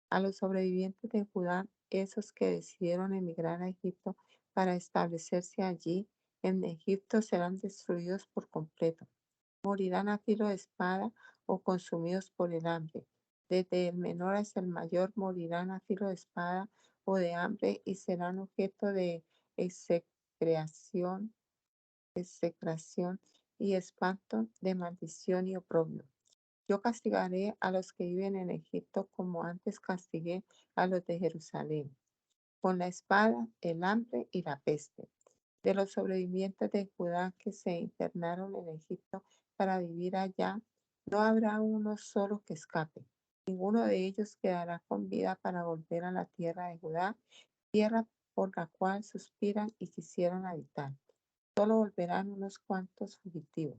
A los sobrevivientes de Judá, esos que decidieron emigrar a Egipto para establecerse allí, en Egipto serán destruidos por completo. Morirán a filo de espada o consumidos por el hambre. Desde el menor hasta el mayor morirán a filo de espada o de hambre y serán objeto de execración, execración y espanto, de maldición y oprobio. Yo castigaré a los que viven en Egipto como antes castigué a los de Jerusalén, con la espada, el hambre y la peste. De los sobrevivientes de Judá que se internaron en Egipto para vivir allá, no habrá uno solo que escape. Ninguno de ellos quedará con vida para volver a la tierra de Judá, tierra por la cual suspiran y quisieron habitar. Solo volverán unos cuantos fugitivos.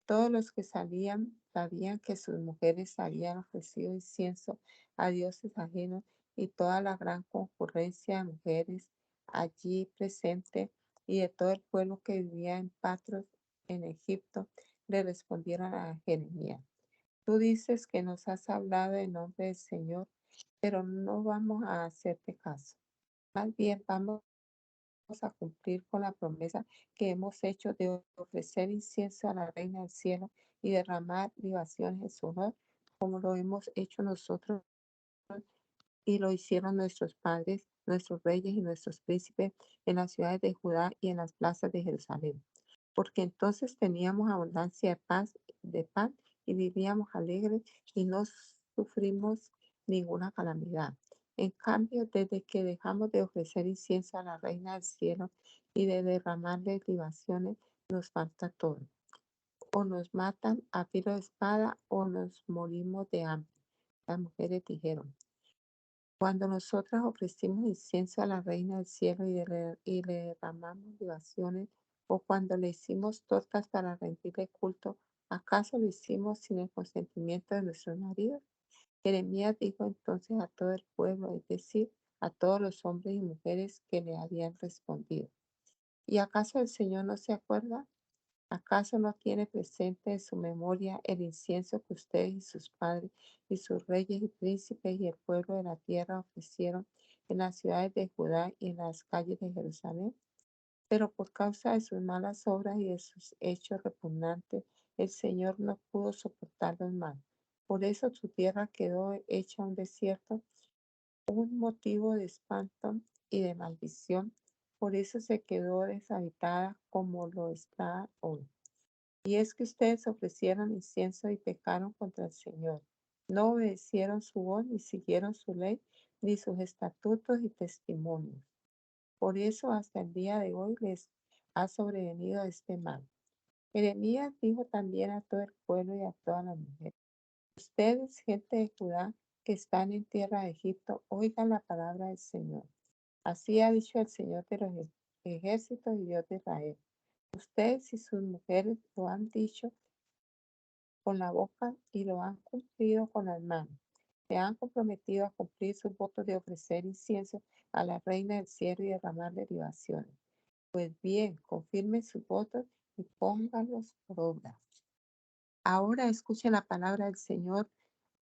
Todos los que salían sabían que sus mujeres habían ofrecido incienso a dioses ajenos y toda la gran concurrencia de mujeres allí presente y de todo el pueblo que vivía en Patros en Egipto le respondieron a Jeremías: Tú dices que nos has hablado en nombre del Señor, pero no vamos a hacerte caso. Más bien vamos a cumplir con la promesa que hemos hecho de ofrecer incienso a la Reina del Cielo y derramar libaciones en su honor, como lo hemos hecho nosotros y lo hicieron nuestros padres, nuestros reyes y nuestros príncipes en las ciudades de Judá y en las plazas de Jerusalén. Porque entonces teníamos abundancia de paz, de pan, y vivíamos alegres y no sufrimos ninguna calamidad. En cambio, desde que dejamos de ofrecer incienso a la Reina del Cielo y de derramarle libaciones, nos falta todo. O nos matan a filo de espada o nos morimos de hambre. Las mujeres dijeron: Cuando nosotras ofrecimos incienso a la Reina del Cielo y le derramamos libaciones, o cuando le hicimos tortas para rendirle culto, ¿acaso lo hicimos sin el consentimiento de nuestros maridos? Jeremías dijo entonces a todo el pueblo, es decir, a todos los hombres y mujeres que le habían respondido: ¿Y acaso el Señor no se acuerda? ¿Acaso no tiene presente en su memoria el incienso que ustedes y sus padres y sus reyes y príncipes y el pueblo de la tierra ofrecieron en las ciudades de Judá y en las calles de Jerusalén? Pero por causa de sus malas obras y de sus hechos repugnantes, el Señor no pudo soportarlos más. Por eso su tierra quedó hecha un desierto, un motivo de espanto y de maldición. Por eso se quedó deshabitada como lo está hoy. Y es que ustedes ofrecieron incienso y pecaron contra el Señor. No obedecieron su voz ni siguieron su ley, ni sus estatutos y testimonios. Por eso hasta el día de hoy les ha sobrevenido este mal. Jeremías dijo también a todo el pueblo y a todas las mujeres: ustedes, gente de Judá, que están en tierra de Egipto, oigan la palabra del Señor. Así ha dicho el Señor de los ejércitos y Dios de Israel. Ustedes y sus mujeres lo han dicho con la boca y lo han cumplido con las manos. Se han comprometido a cumplir sus votos de ofrecer incienso a la reina del cielo y derramar libaciones. Pues bien, confirmen sus votos y pónganlos por obra. Ahora escuchen la palabra del Señor,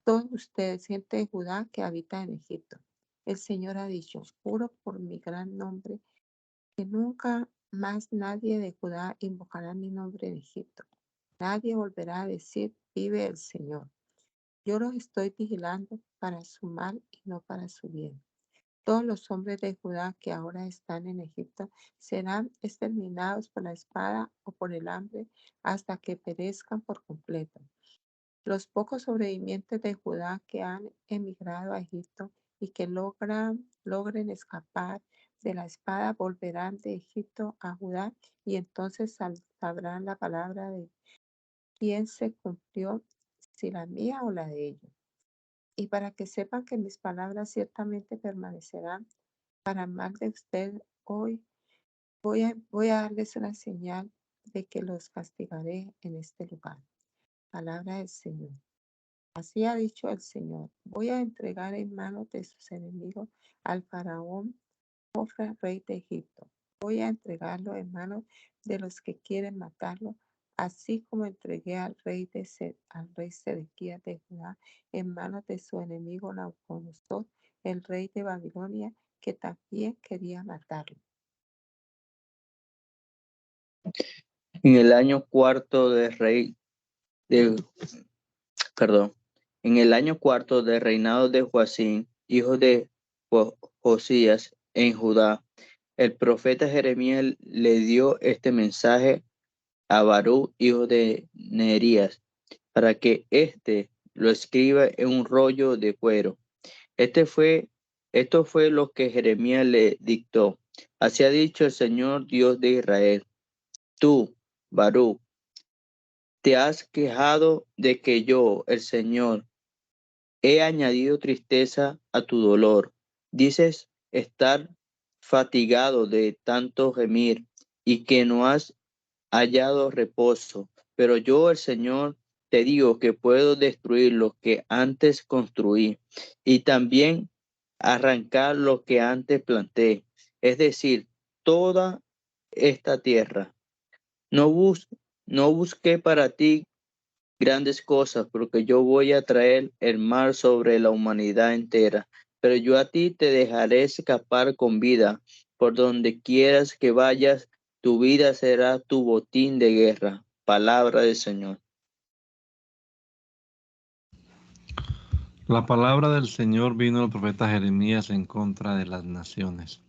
todos ustedes, gente de Judá que habita en Egipto. El Señor ha dicho: juro por mi gran nombre que nunca más nadie de Judá invocará mi nombre en Egipto. Nadie volverá a decir: vive el Señor. Yo los estoy vigilando para su mal y no para su bien. Todos los hombres de Judá que ahora están en Egipto serán exterminados por la espada o por el hambre hasta que perezcan por completo. Los pocos sobrevivientes de Judá que han emigrado a Egipto y que logren escapar de la espada volverán de Egipto a Judá, y entonces sabrán la palabra de quién se cumplió, si la mía o la de ellos. Y para que sepan que mis palabras ciertamente permanecerán para mal de usted, hoy voy a darles una señal de que los castigaré en este lugar. Palabra del Señor. Así ha dicho el Señor: voy a entregar en manos de sus enemigos al faraón Jofre, rey de Egipto. Voy a entregarlo en manos de los que quieren matarlo, así como entregué al rey Sedequías de Judá en manos de su enemigo Nabucodonosor, el rey de Babilonia, que también quería matarlo. En el año cuarto en el año cuarto del reinado de Joacim, hijo de Josías, en Judá, el profeta Jeremías le dio este mensaje a Barú, hijo de Nerías, para que éste lo escriba en un rollo de cuero. Esto fue lo que Jeremías le dictó. Así ha dicho el Señor Dios de Israel: tú, Barú, te has quejado de que yo, el Señor, he añadido tristeza a tu dolor. Dices estar fatigado de tanto gemir y que no has hallado reposo. Pero yo, el Señor, te digo que puedo destruir lo que antes construí y también arrancar lo que antes planté, es decir, toda esta tierra. No, no busqué para ti grandes cosas, porque yo voy a traer el mal sobre la humanidad entera, pero yo a ti te dejaré escapar con vida. Por donde quieras que vayas, tu vida será tu botín de guerra. Palabra del Señor. La palabra del Señor vino al profeta Jeremías en contra de las naciones.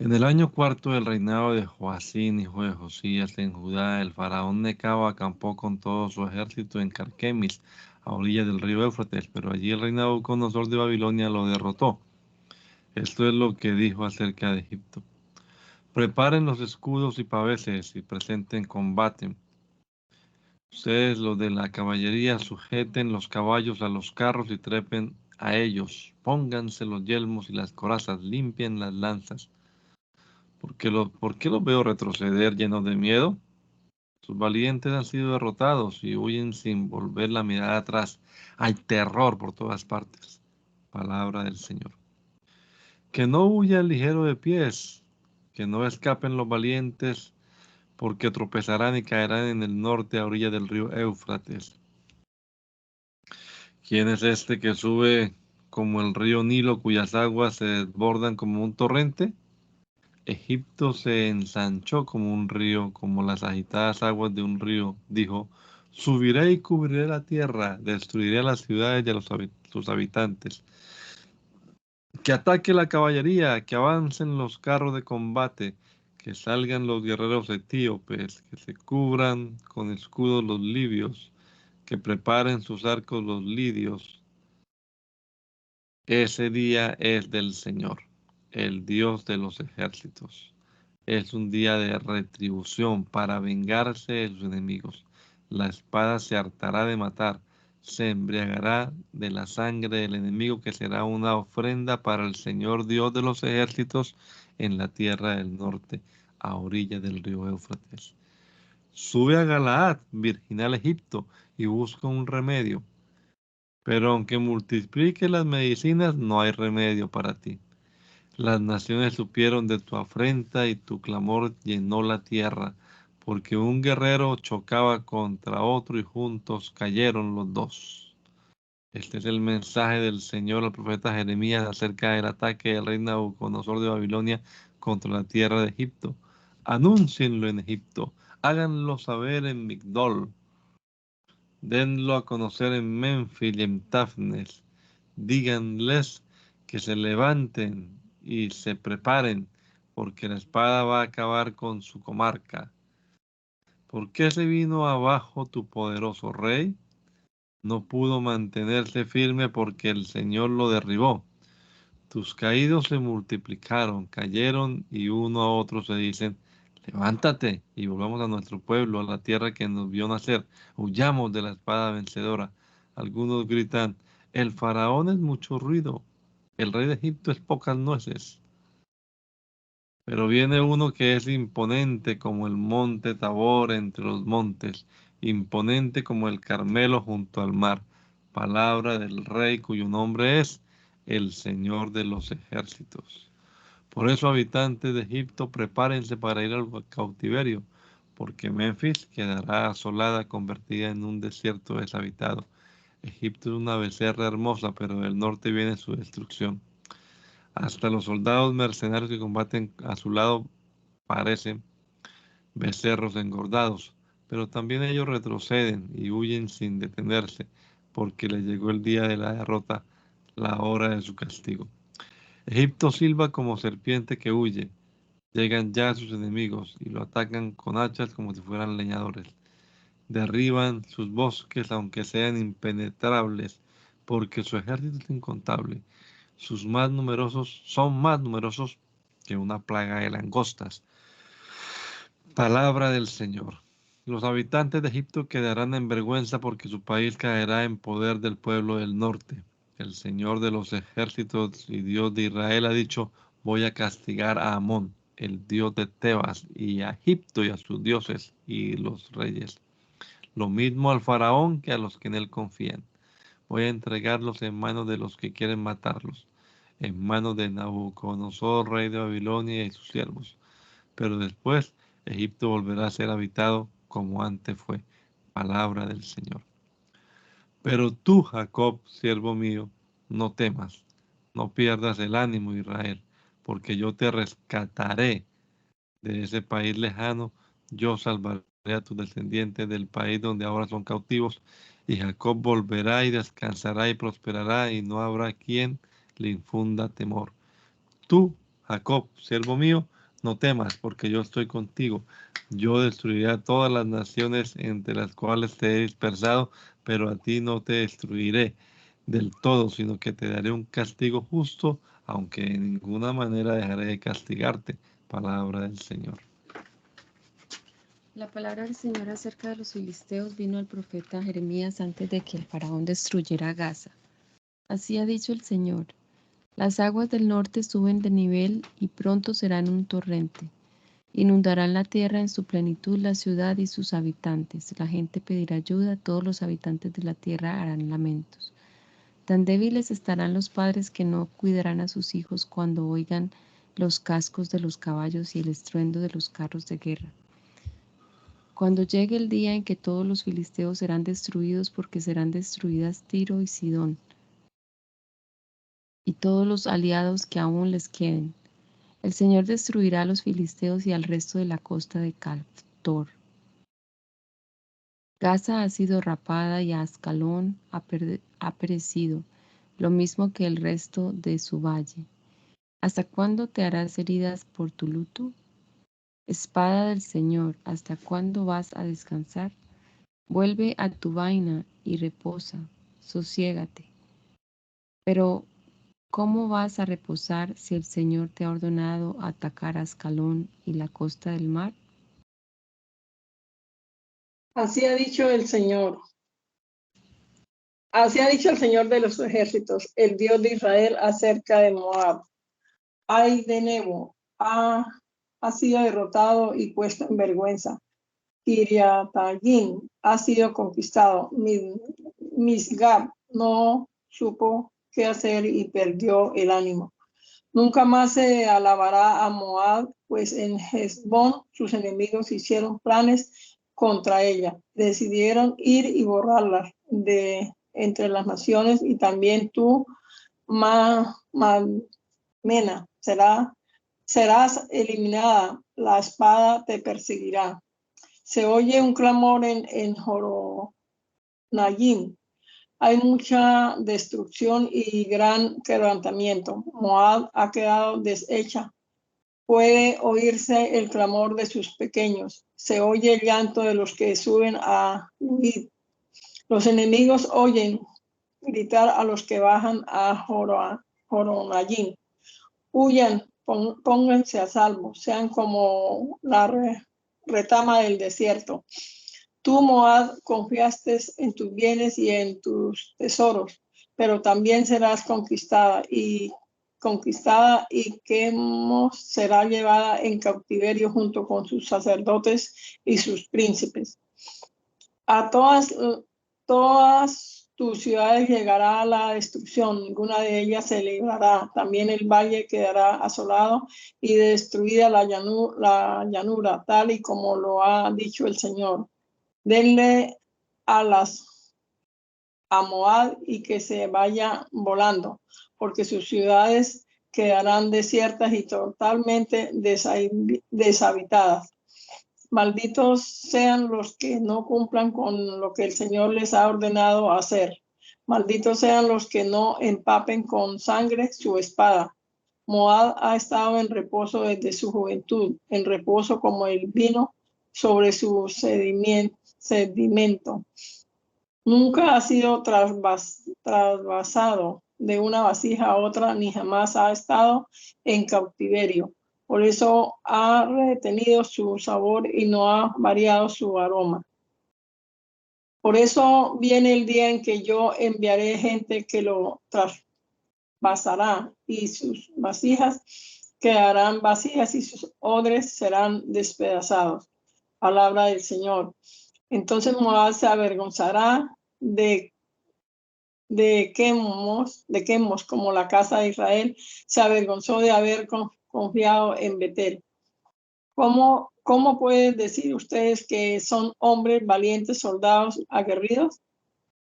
En el año cuarto del reinado de Joacim, hijo de Josías, en Judá, el faraón Necao acampó con todo su ejército en Carquemis, a orillas del río Éufrates, pero allí el rey Nabucodonosor de Babilonia lo derrotó. Esto es lo que dijo acerca de Egipto: preparen los escudos y paveses y presenten combate. Ustedes, los de la caballería, sujeten los caballos a los carros y trepen a ellos. Pónganse los yelmos y las corazas, limpien las lanzas. ¿Por qué los veo retroceder llenos de miedo? Sus valientes han sido derrotados y huyen sin volver la mirada atrás. Hay terror por todas partes. Palabra del Señor. Que no huya el ligero de pies, que no escapen los valientes, porque tropezarán y caerán en el norte a orilla del río Éufrates. ¿Quién es este que sube como el río Nilo, cuyas aguas se desbordan como un torrente? Egipto se ensanchó como un río, como las agitadas aguas de un río. Dijo: subiré y cubriré la tierra, destruiré las ciudades y a sus habitantes. Que ataque la caballería, que avancen los carros de combate, que salgan los guerreros etíopes, que se cubran con escudos los libios, que preparen sus arcos los lidios. Ese día es del Señor, el Dios de los ejércitos. Es un día de retribución para vengarse de sus enemigos. La espada se hartará de matar, se embriagará de la sangre del enemigo, que será una ofrenda para el Señor Dios de los ejércitos en la tierra del norte, a orilla del río Éufrates. Sube a Galaad, virginal Egipto, y busca un remedio. Pero aunque multiplique las medicinas, no hay remedio para ti. Las naciones supieron de tu afrenta y tu clamor llenó la tierra, porque un guerrero chocaba contra otro y juntos cayeron los dos. Este es el mensaje del Señor al profeta Jeremías acerca del ataque del rey Nabucodonosor de Babilonia contra la tierra de Egipto. Anúncienlo en Egipto, háganlo saber en Migdol, denlo a conocer en Menfis y en Tafnes. Díganles que se levanten y se preparen, porque la espada va a acabar con su comarca. ¿Por qué se vino abajo tu poderoso rey? No pudo mantenerse firme porque el Señor lo derribó. Tus caídos se multiplicaron, cayeron y uno a otro se dicen, levántate y volvamos a nuestro pueblo, a la tierra que nos vio nacer. Huyamos de la espada vencedora. Algunos gritan, el faraón es mucho ruido, el rey de Egipto es pocas nueces. Pero viene uno que es imponente como el monte Tabor entre los montes, imponente como el Carmelo junto al mar. Palabra del rey cuyo nombre es el Señor de los ejércitos. Por eso, habitantes de Egipto, prepárense para ir al cautiverio, porque Memphis quedará asolada, convertida en un desierto deshabitado. Egipto es una becerra hermosa, pero del norte viene su destrucción. Hasta los soldados mercenarios que combaten a su lado parecen becerros engordados, pero también ellos retroceden y huyen sin detenerse, porque les llegó el día de la derrota, la hora de su castigo. Egipto silba como serpiente que huye. Llegan ya sus enemigos y lo atacan con hachas como si fueran leñadores. Derriban sus bosques aunque sean impenetrables, porque su ejército es incontable. Sus más numerosos son más numerosos que una plaga de langostas. Palabra del Señor. Los habitantes de Egipto quedarán en vergüenza porque su país caerá en poder del pueblo del norte. El Señor de los ejércitos y Dios de Israel ha dicho, voy a castigar a Amón, el dios de Tebas, y a Egipto y a sus dioses y los reyes. Lo mismo al faraón que a los que en él confían. Voy a entregarlos en manos de los que quieren matarlos, en manos de Nabucodonosor, rey de Babilonia y sus siervos. Pero después Egipto volverá a ser habitado como antes fue. Palabra del Señor. Pero tú, Jacob, siervo mío, no temas, no pierdas el ánimo, Israel, porque yo te rescataré de ese país lejano, yo salvaré a tus descendientes del país donde ahora son cautivos, y Jacob volverá y descansará y prosperará, y no habrá quien le infunda temor. Tú, Jacob, siervo mío, no temas, porque yo estoy contigo. Yo destruiré a todas las naciones entre las cuales te he dispersado, pero a ti no te destruiré del todo, sino que te daré un castigo justo, aunque de ninguna manera dejaré de castigarte. Palabra del Señor. La palabra del Señor acerca de los filisteos vino al profeta Jeremías antes de que el faraón destruyera Gaza. Así ha dicho el Señor. Las aguas del norte suben de nivel y pronto serán un torrente. Inundarán la tierra en su plenitud, la ciudad y sus habitantes. La gente pedirá ayuda, todos los habitantes de la tierra harán lamentos. Tan débiles estarán los padres que no cuidarán a sus hijos cuando oigan los cascos de los caballos y el estruendo de los carros de guerra. Cuando llegue el día en que todos los filisteos serán destruidos, porque serán destruidas Tiro y Sidón, y todos los aliados que aún les queden. El Señor destruirá a los filisteos y al resto de la costa de Caftor. Gaza ha sido rapada y Ascalón ha perecido, lo mismo que el resto de su valle. ¿Hasta cuándo te harás heridas por tu luto? Espada del Señor, ¿hasta cuándo vas a descansar? Vuelve a tu vaina y reposa, sosiégate. Pero ¿Cómo vas a reposar si el Señor te ha ordenado atacar a Ascalón y la costa del mar? Así ha dicho el Señor. Así ha dicho el Señor de los ejércitos, el Dios de Israel, acerca de Moab. Ay de Nebo, ha sido derrotado y puesto en vergüenza. Kiriatayim ha sido conquistado. Misgab no supo qué hacer y perdió el ánimo. Nunca más se alabará a Moab, pues en Hezbón sus enemigos hicieron planes contra ella. Decidieron ir y borrarla de entre las naciones, y también tú, Mena, serás eliminada. La espada te perseguirá. Se oye un clamor en Joronayim. Hay mucha destrucción y gran quebrantamiento. Moab ha quedado deshecha. Puede oírse el clamor de sus pequeños. Se oye el llanto de los que suben a huir. Los enemigos oyen gritar a los que bajan a Joronayim. Huyan, pónganse a salvo, sean como la retama del desierto. Tú, Moab, confiaste en tus bienes y en tus tesoros, pero también serás conquistada y Quemos será llevada en cautiverio junto con sus sacerdotes y sus príncipes. A todas tus ciudades llegará la destrucción, ninguna de ellas se librará. También el valle quedará asolado y destruida la llanura, tal y como lo ha dicho el Señor. Denle alas a Moab y que se vaya volando, porque sus ciudades quedarán desiertas y totalmente deshabitadas. Malditos sean los que no cumplan con lo que el Señor les ha ordenado hacer. Malditos sean los que no empapen con sangre su espada. Moab ha estado en reposo desde su juventud, en reposo como el vino sobre su sedimento. Nunca ha sido trasvasado de una vasija a otra, ni jamás ha estado en cautiverio. Por eso ha retenido su sabor y no ha variado su aroma. Por eso viene el día en que yo enviaré gente que lo trasvasará, y sus vasijas quedarán vacías y sus odres serán despedazados. Palabra del Señor. Entonces Moab se avergonzará de Quemos, como la casa de Israel se avergonzó de haber confiado en Betel. ¿Cómo pueden decir ustedes que son hombres valientes, soldados aguerridos?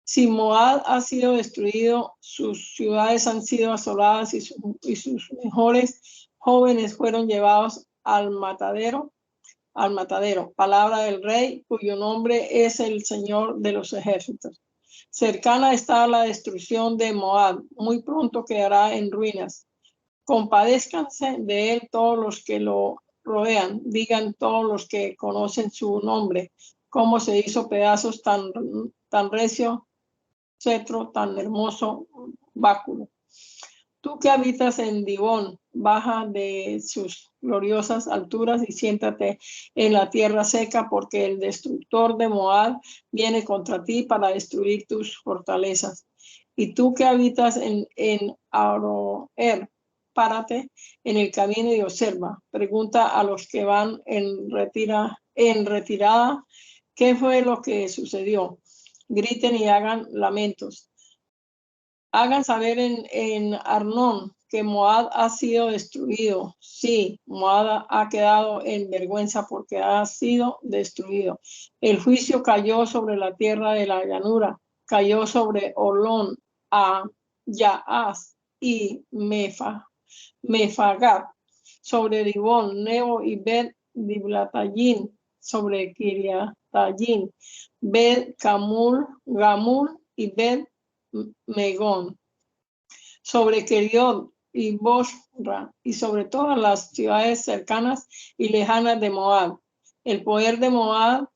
Si Moab ha sido destruido, sus ciudades han sido asoladas y sus mejores jóvenes fueron llevados al matadero. Palabra del Rey, cuyo nombre es el Señor de los ejércitos. Cercana está la destrucción de Moab, muy pronto quedará en ruinas. Compadézcanse de él todos los que lo rodean, digan todos los que conocen su nombre, cómo se hizo pedazos tan recio cetro, tan hermoso báculo. Tú que habitas en Dibón, baja de sus gloriosas alturas y siéntate en la tierra seca, porque el destructor de Moab viene contra ti para destruir tus fortalezas. Y tú que habitas en Aroer, párate en el camino y observa. Pregunta a los que van en retirada qué fue lo que sucedió. Griten y hagan lamentos. Hagan saber en Arnón que Moab ha sido destruido. Sí, Moab ha quedado en vergüenza porque ha sido destruido. El juicio cayó sobre la tierra de la llanura, cayó sobre Olón, a Yaaz y Mefagat, sobre Dibón, Nebo y Bet-Diblatayim, sobre Kiriatayim, Bet-Gamul y Bet-Megón, sobre Keriot y Bosra, y sobre todas las ciudades cercanas y lejanas de Moab. El poder de Moab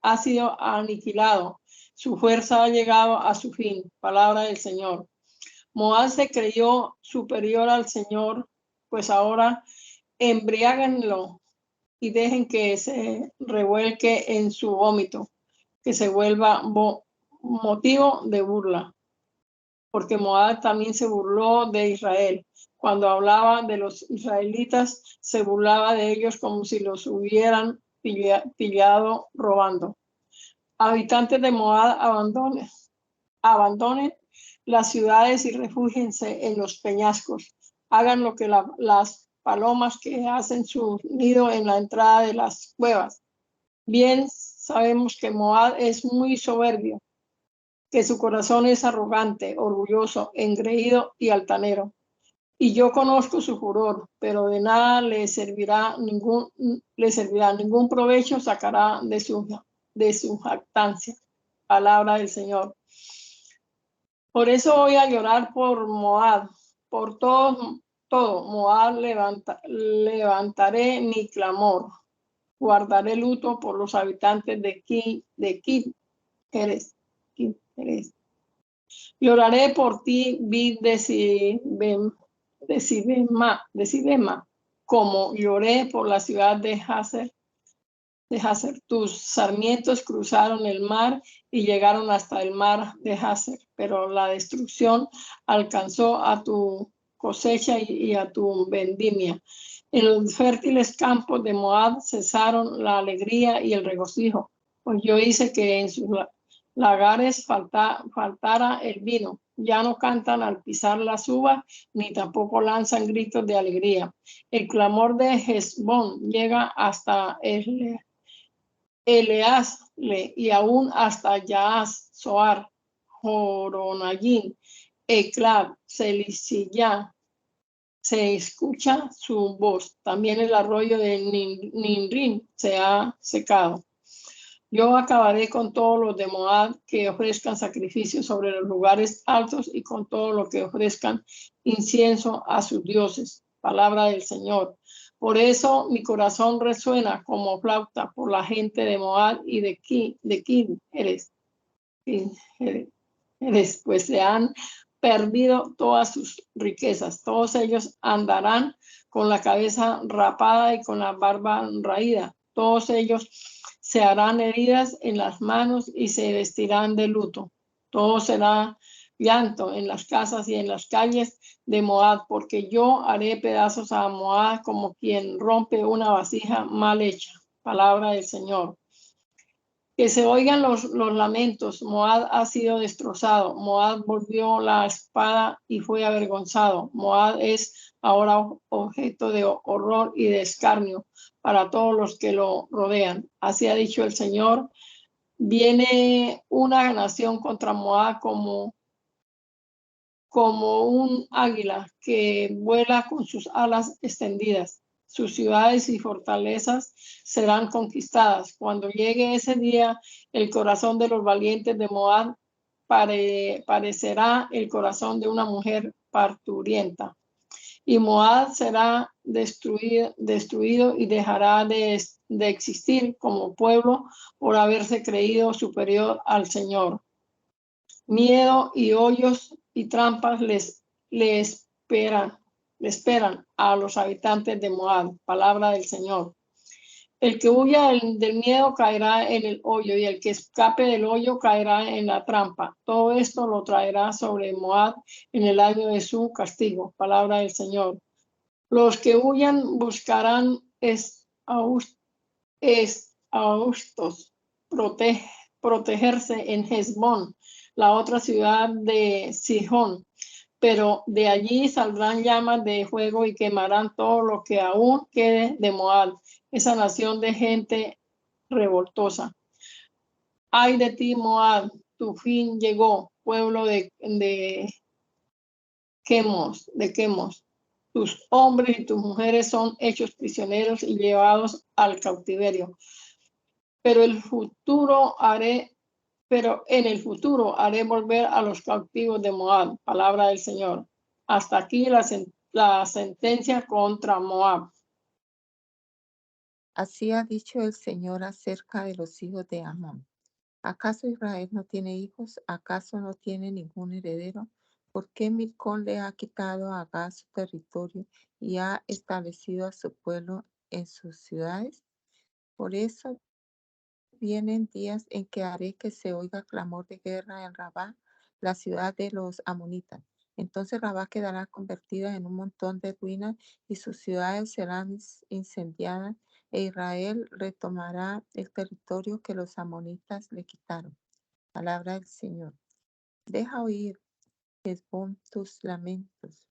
ha sido aniquilado, su fuerza ha llegado a su fin. Palabra del Señor. Moab se creyó superior al Señor, pues ahora embriáganlo y dejen que se revuelque en su vómito, que se vuelva motivo de burla. Porque Moab también se burló de Israel. Cuando hablaba de los israelitas, se burlaba de ellos como si los hubieran pillado robando. Habitantes de Moab, abandonen las ciudades y refúgiense en los peñascos. Hagan lo que las palomas que hacen su nido en la entrada de las cuevas. Bien sabemos que Moab es muy soberbio, que su corazón es arrogante, orgulloso, engreído y altanero. Y yo conozco su furor, pero de nada le servirá ningún provecho sacará de su jactancia. Palabra del Señor. Por eso voy a llorar por Moab, por todo Moab levantaré mi clamor. Guardaré luto por los habitantes de Kir-Heres. Lloraré por ti, vid de Sibema, como lloré por la ciudad de Hazer. Tus sarmientos cruzaron el mar y llegaron hasta el mar de Hazer, pero la destrucción alcanzó a tu cosecha y a tu vendimia. En los fértiles campos de Moab cesaron la alegría y el regocijo, pues yo hice que en sus lagares faltara el vino. Ya no cantan al pisar las uvas, ni tampoco lanzan gritos de alegría. El clamor de Hesbón llega hasta Eleazle y aún hasta Yaaz, Zoar, Joronayim, Eclab, Celicillá, se escucha su voz. También el arroyo de Ninrim se ha secado. Yo acabaré con todos los de Moab que ofrezcan sacrificios sobre los lugares altos y con todo lo que ofrezcan incienso a sus dioses. Palabra del Señor. Por eso mi corazón resuena como flauta por la gente de Moab y de quién eres, pues se han perdido todas sus riquezas. Todos ellos andarán con la cabeza rapada y con la barba raída. Todos ellos se harán heridas en las manos y se vestirán de luto. Todo será llanto en las casas y en las calles de Moab, porque yo haré pedazos a Moab como quien rompe una vasija mal hecha. Palabra del Señor. Que se oigan los lamentos. Moab ha sido destrozado. Moab volvió la espada y fue avergonzado. Moab es ahora objeto de horror y de escarnio para todos los que lo rodean. Así ha dicho el Señor. Viene una nación contra Moab como un águila que vuela con sus alas extendidas. Sus ciudades y fortalezas serán conquistadas. Cuando llegue ese día, el corazón de los valientes de Moab parecerá el corazón de una mujer parturienta. Y Moab será destruido y dejará de existir como pueblo por haberse creído superior al Señor. Miedo y hoyos y trampas le esperan a los habitantes de Moab. Palabra del Señor. El que huya del miedo caerá en el hoyo y el que escape del hoyo caerá en la trampa. Todo esto lo traerá sobre Moab en el año de su castigo. Palabra del Señor. Los que huyan buscarán protegerse en Hesbón, la otra ciudad de Sihón, pero de allí saldrán llamas de fuego y quemarán todo lo que aún quede de Moab, esa nación de gente revoltosa. Ay de ti, Moab, tu fin llegó, pueblo de Quemos. Tus hombres y tus mujeres son hechos prisioneros y llevados al cautiverio. Pero en el futuro haré volver a los cautivos de Moab. Palabra del Señor. Hasta aquí la sentencia contra Moab. Así ha dicho el Señor acerca de los hijos de Amón. ¿Acaso Israel no tiene hijos? ¿Acaso no tiene ningún heredero? ¿Por qué Milcón le ha quitado a Gad su territorio y ha establecido a su pueblo en sus ciudades? Por eso vienen días en que haré que se oiga clamor de guerra en Rabá, la ciudad de los amonitas. Entonces Rabá quedará convertida en un montón de ruinas y sus ciudades serán incendiadas e Israel retomará el territorio que los amonitas le quitaron. Palabra del Señor. Deja oír, Hezbón, tus lamentos.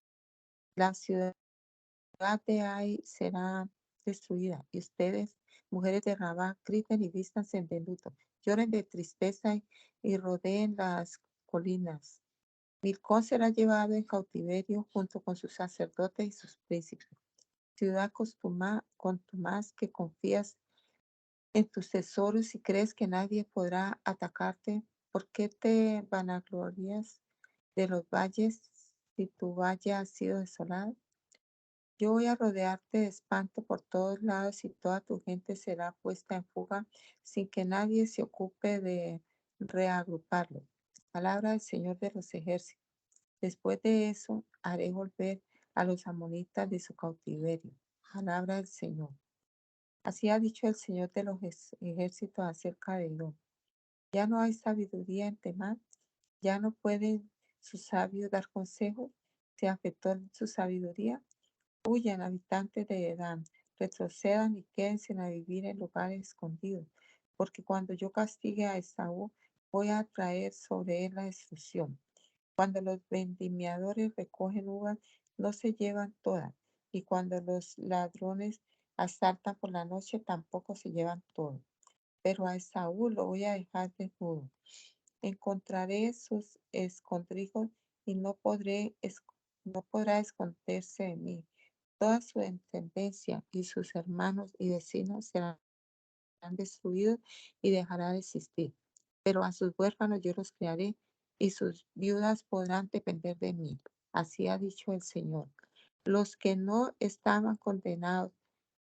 La ciudad de Ai será destruida y ustedes, mujeres de Rabá, griten y vístanse de luto, lloren de tristeza y rodeen las colinas. Milcón será llevado en cautiverio junto con sus sacerdotes y sus príncipes. Ciudad contumaz que confías en tus tesoros y crees que nadie podrá atacarte, ¿por qué te vanaglorias de los valles si tu valle ha sido desolado? Yo voy a rodearte de espanto por todos lados y toda tu gente será puesta en fuga sin que nadie se ocupe de reagruparlo. Palabra del Señor de los ejércitos. Después de eso haré volver a los amonitas de su cautiverio. Palabra del Señor. Así ha dicho el Señor de los ejércitos acerca de Edom. Ya no hay sabiduría en Temán, ya no pueden sus sabios dar consejos, se afectó su sabiduría. Huyan, habitantes de Edam, retrocedan y quédense a vivir en lugares escondidos, porque cuando yo castigue a Esaú, voy a traer sobre él la destrucción. Cuando los vendimiadores recogen uvas, no se llevan todas, y cuando los ladrones asaltan por la noche, tampoco se llevan todo. Pero a Esaú lo voy a dejar desnudo. Encontraré sus escondrijos y no podrá esconderse de mí. Toda su descendencia y sus hermanos y vecinos serán destruidos y dejará de existir. Pero a sus huérfanos yo los criaré y sus viudas podrán depender de mí. Así ha dicho el Señor. Los que no estaban condenados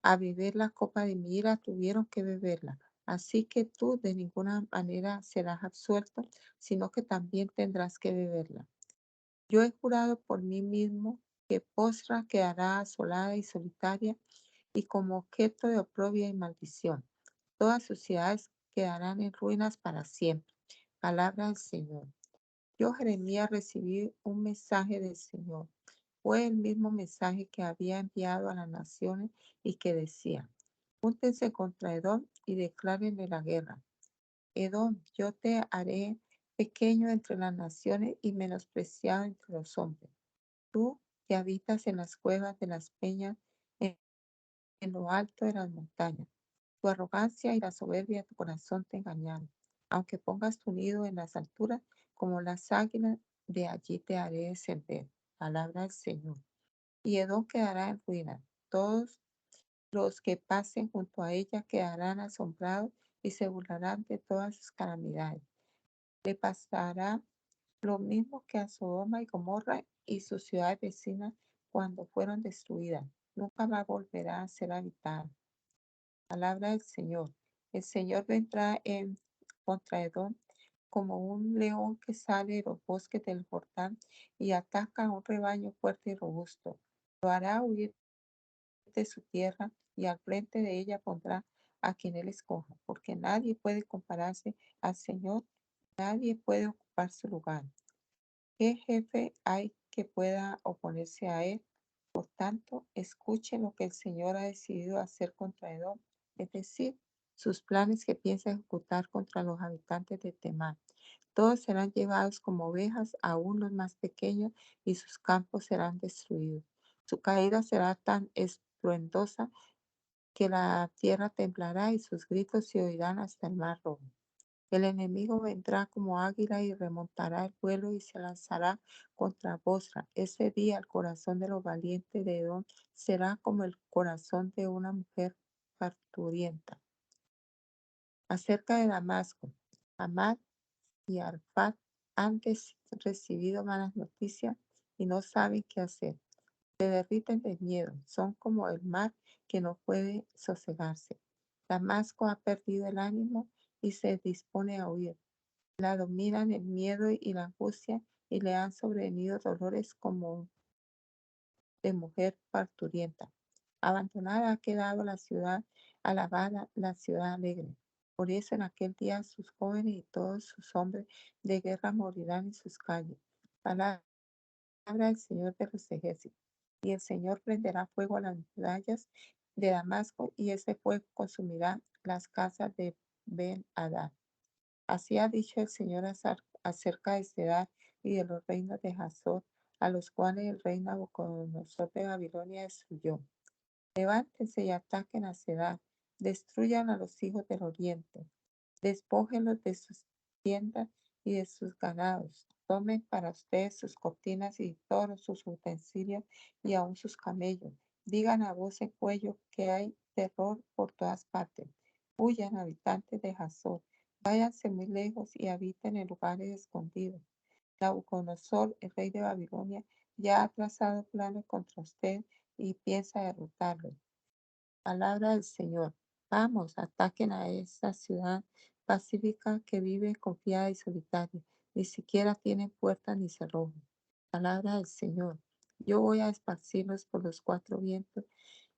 a beber la copa de mi ira tuvieron que beberla. Así que tú de ninguna manera serás absuelto, sino que también tendrás que beberla. Yo he jurado por mí mismo que Bosra quedará asolada y solitaria y como objeto de oprobio y maldición. Todas sus ciudades quedarán en ruinas para siempre. Palabra del Señor. Yo, Jeremías, recibí un mensaje del Señor. Fue el mismo mensaje que había enviado a las naciones y que decía, júntense contra Edom y declárenle la guerra. Edom, yo te haré pequeño entre las naciones y menospreciado entre los hombres. Tú que habitas en las cuevas de las peñas, en lo alto de las montañas. Tu arrogancia y la soberbia de tu corazón te engañaron. Aunque pongas tu nido en las alturas, como las águilas, de allí te haré descender. Palabra del Señor. Y Edom quedará en ruina. Todos los que pasen junto a ella quedarán asombrados y se burlarán de todas sus calamidades. Le pasará lo mismo que a Sodoma y Gomorra y sus ciudades vecinas cuando fueron destruidas. Nunca más volverá a ser habitada. Palabra del Señor. El Señor vendrá en contra Edom como un león que sale de los bosques del Jordán y ataca a un rebaño fuerte y robusto. Lo hará huir de su tierra y al frente de ella pondrá a quien él escoja, porque nadie puede compararse al Señor, nadie puede ocupar su lugar. ¿Qué jefe hay que pueda oponerse a él? Por tanto, escuchen lo que el Señor ha decidido hacer contra Edom, es decir, sus planes que piensa ejecutar contra los habitantes de Temán. Todos serán llevados como ovejas, aún los más pequeños, y sus campos serán destruidos. Su caída será tan estruendosa que la tierra temblará y sus gritos se oirán hasta el mar rojo. El enemigo vendrá como águila y remontará el vuelo y se lanzará contra Bosra. Ese día el corazón de los valientes de Edom será como el corazón de una mujer parturienta. Acerca de Damasco, Hamad y Arfat han recibido malas noticias y no saben qué hacer. Se derriten de miedo, son como el mar que no puede sosegarse. Damasco ha perdido el ánimo y se dispone a huir. La dominan el miedo y la angustia y le han sobrevenido dolores como de mujer parturienta. Abandonada ha quedado la ciudad, alabada la ciudad alegre. Por eso en aquel día sus jóvenes y todos sus hombres de guerra morirán en sus calles. Palabra del Señor de los ejércitos. Y el Señor prenderá fuego a las murallas de Damasco, y ese fuego consumirá las casas de Ben-Hadad. Así ha dicho el Señor acerca de Sedar y de los reinos de Hazor, a los cuales el rey Nabucodonosor de Babilonia destruyó. Levántense y ataquen a Sedar, destruyan a los hijos del oriente, despójenlos de sus tiendas y de sus ganados, tomen para ustedes sus cortinas y todos sus utensilios y aun sus camellos. Digan a voz en cuello que hay terror por todas partes. Huyan, habitantes de Hazor, váyanse muy lejos y habiten en lugares escondidos. Nabucodonosor, el rey de Babilonia, ya ha trazado planes contra usted y piensa derrotarlo. Palabra del Señor. Vamos, ataquen a esa ciudad pacífica que vive confiada y solitaria. Ni siquiera tiene puertas ni cerrojos. Palabra del Señor. Yo voy a esparcirlos por los cuatro vientos.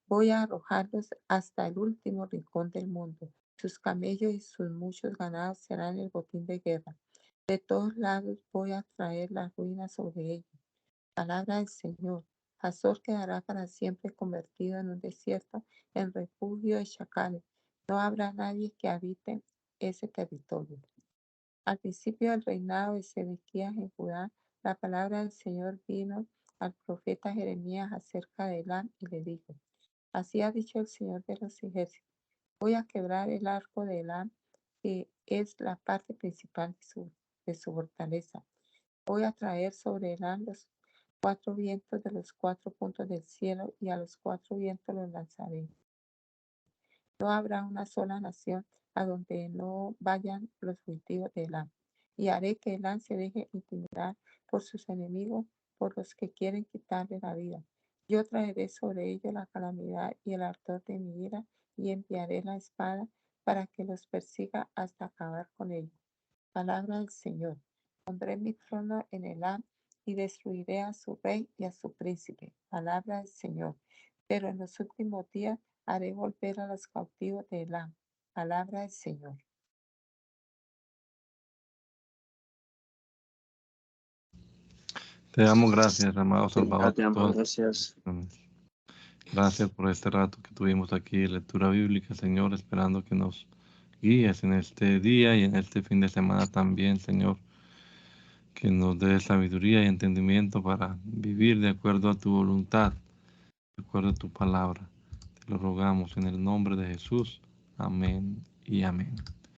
Voy a arrojarlos hasta el último rincón del mundo. Sus camellos y sus muchos ganados serán el botín de guerra. De todos lados voy a traer las ruinas sobre ellos. Palabra del Señor. Hazor quedará para siempre convertido en un desierto, en refugio de chacales. No habrá nadie que habite ese territorio. Al principio del reinado de Sedequías en Judá, la palabra del Señor vino al profeta Jeremías acerca de Elam y le dijo: Así ha dicho el Señor de los ejércitos: voy a quebrar el arco de Elam, que es la parte principal de su fortaleza. Voy a traer sobre Elam los cuatro vientos de los cuatro puntos del cielo, y a los cuatro vientos los lanzaré. No habrá una sola nación a donde no vayan los fugitivos de Elam. Y haré que Elam se deje intimidar por sus enemigos, por los que quieren quitarle la vida. Yo traeré sobre ellos la calamidad y el ardor de mi ira, y enviaré la espada para que los persiga hasta acabar con ellos. Palabra del Señor. Pondré mi trono en Elam y destruiré a su rey y a su príncipe. Palabra del Señor. Pero en los últimos días haré volver a los cautivos de Elam. Palabra del Señor. Te damos gracias, amado Señor, Salvador. te damos gracias. Gracias por este rato que tuvimos aquí de lectura bíblica, Señor, esperando que nos guíes en este día y en este fin de semana también, Señor, que nos dé sabiduría y entendimiento para vivir de acuerdo a tu voluntad, de acuerdo a tu palabra. Te lo rogamos en el nombre de Jesús. Amén y amén.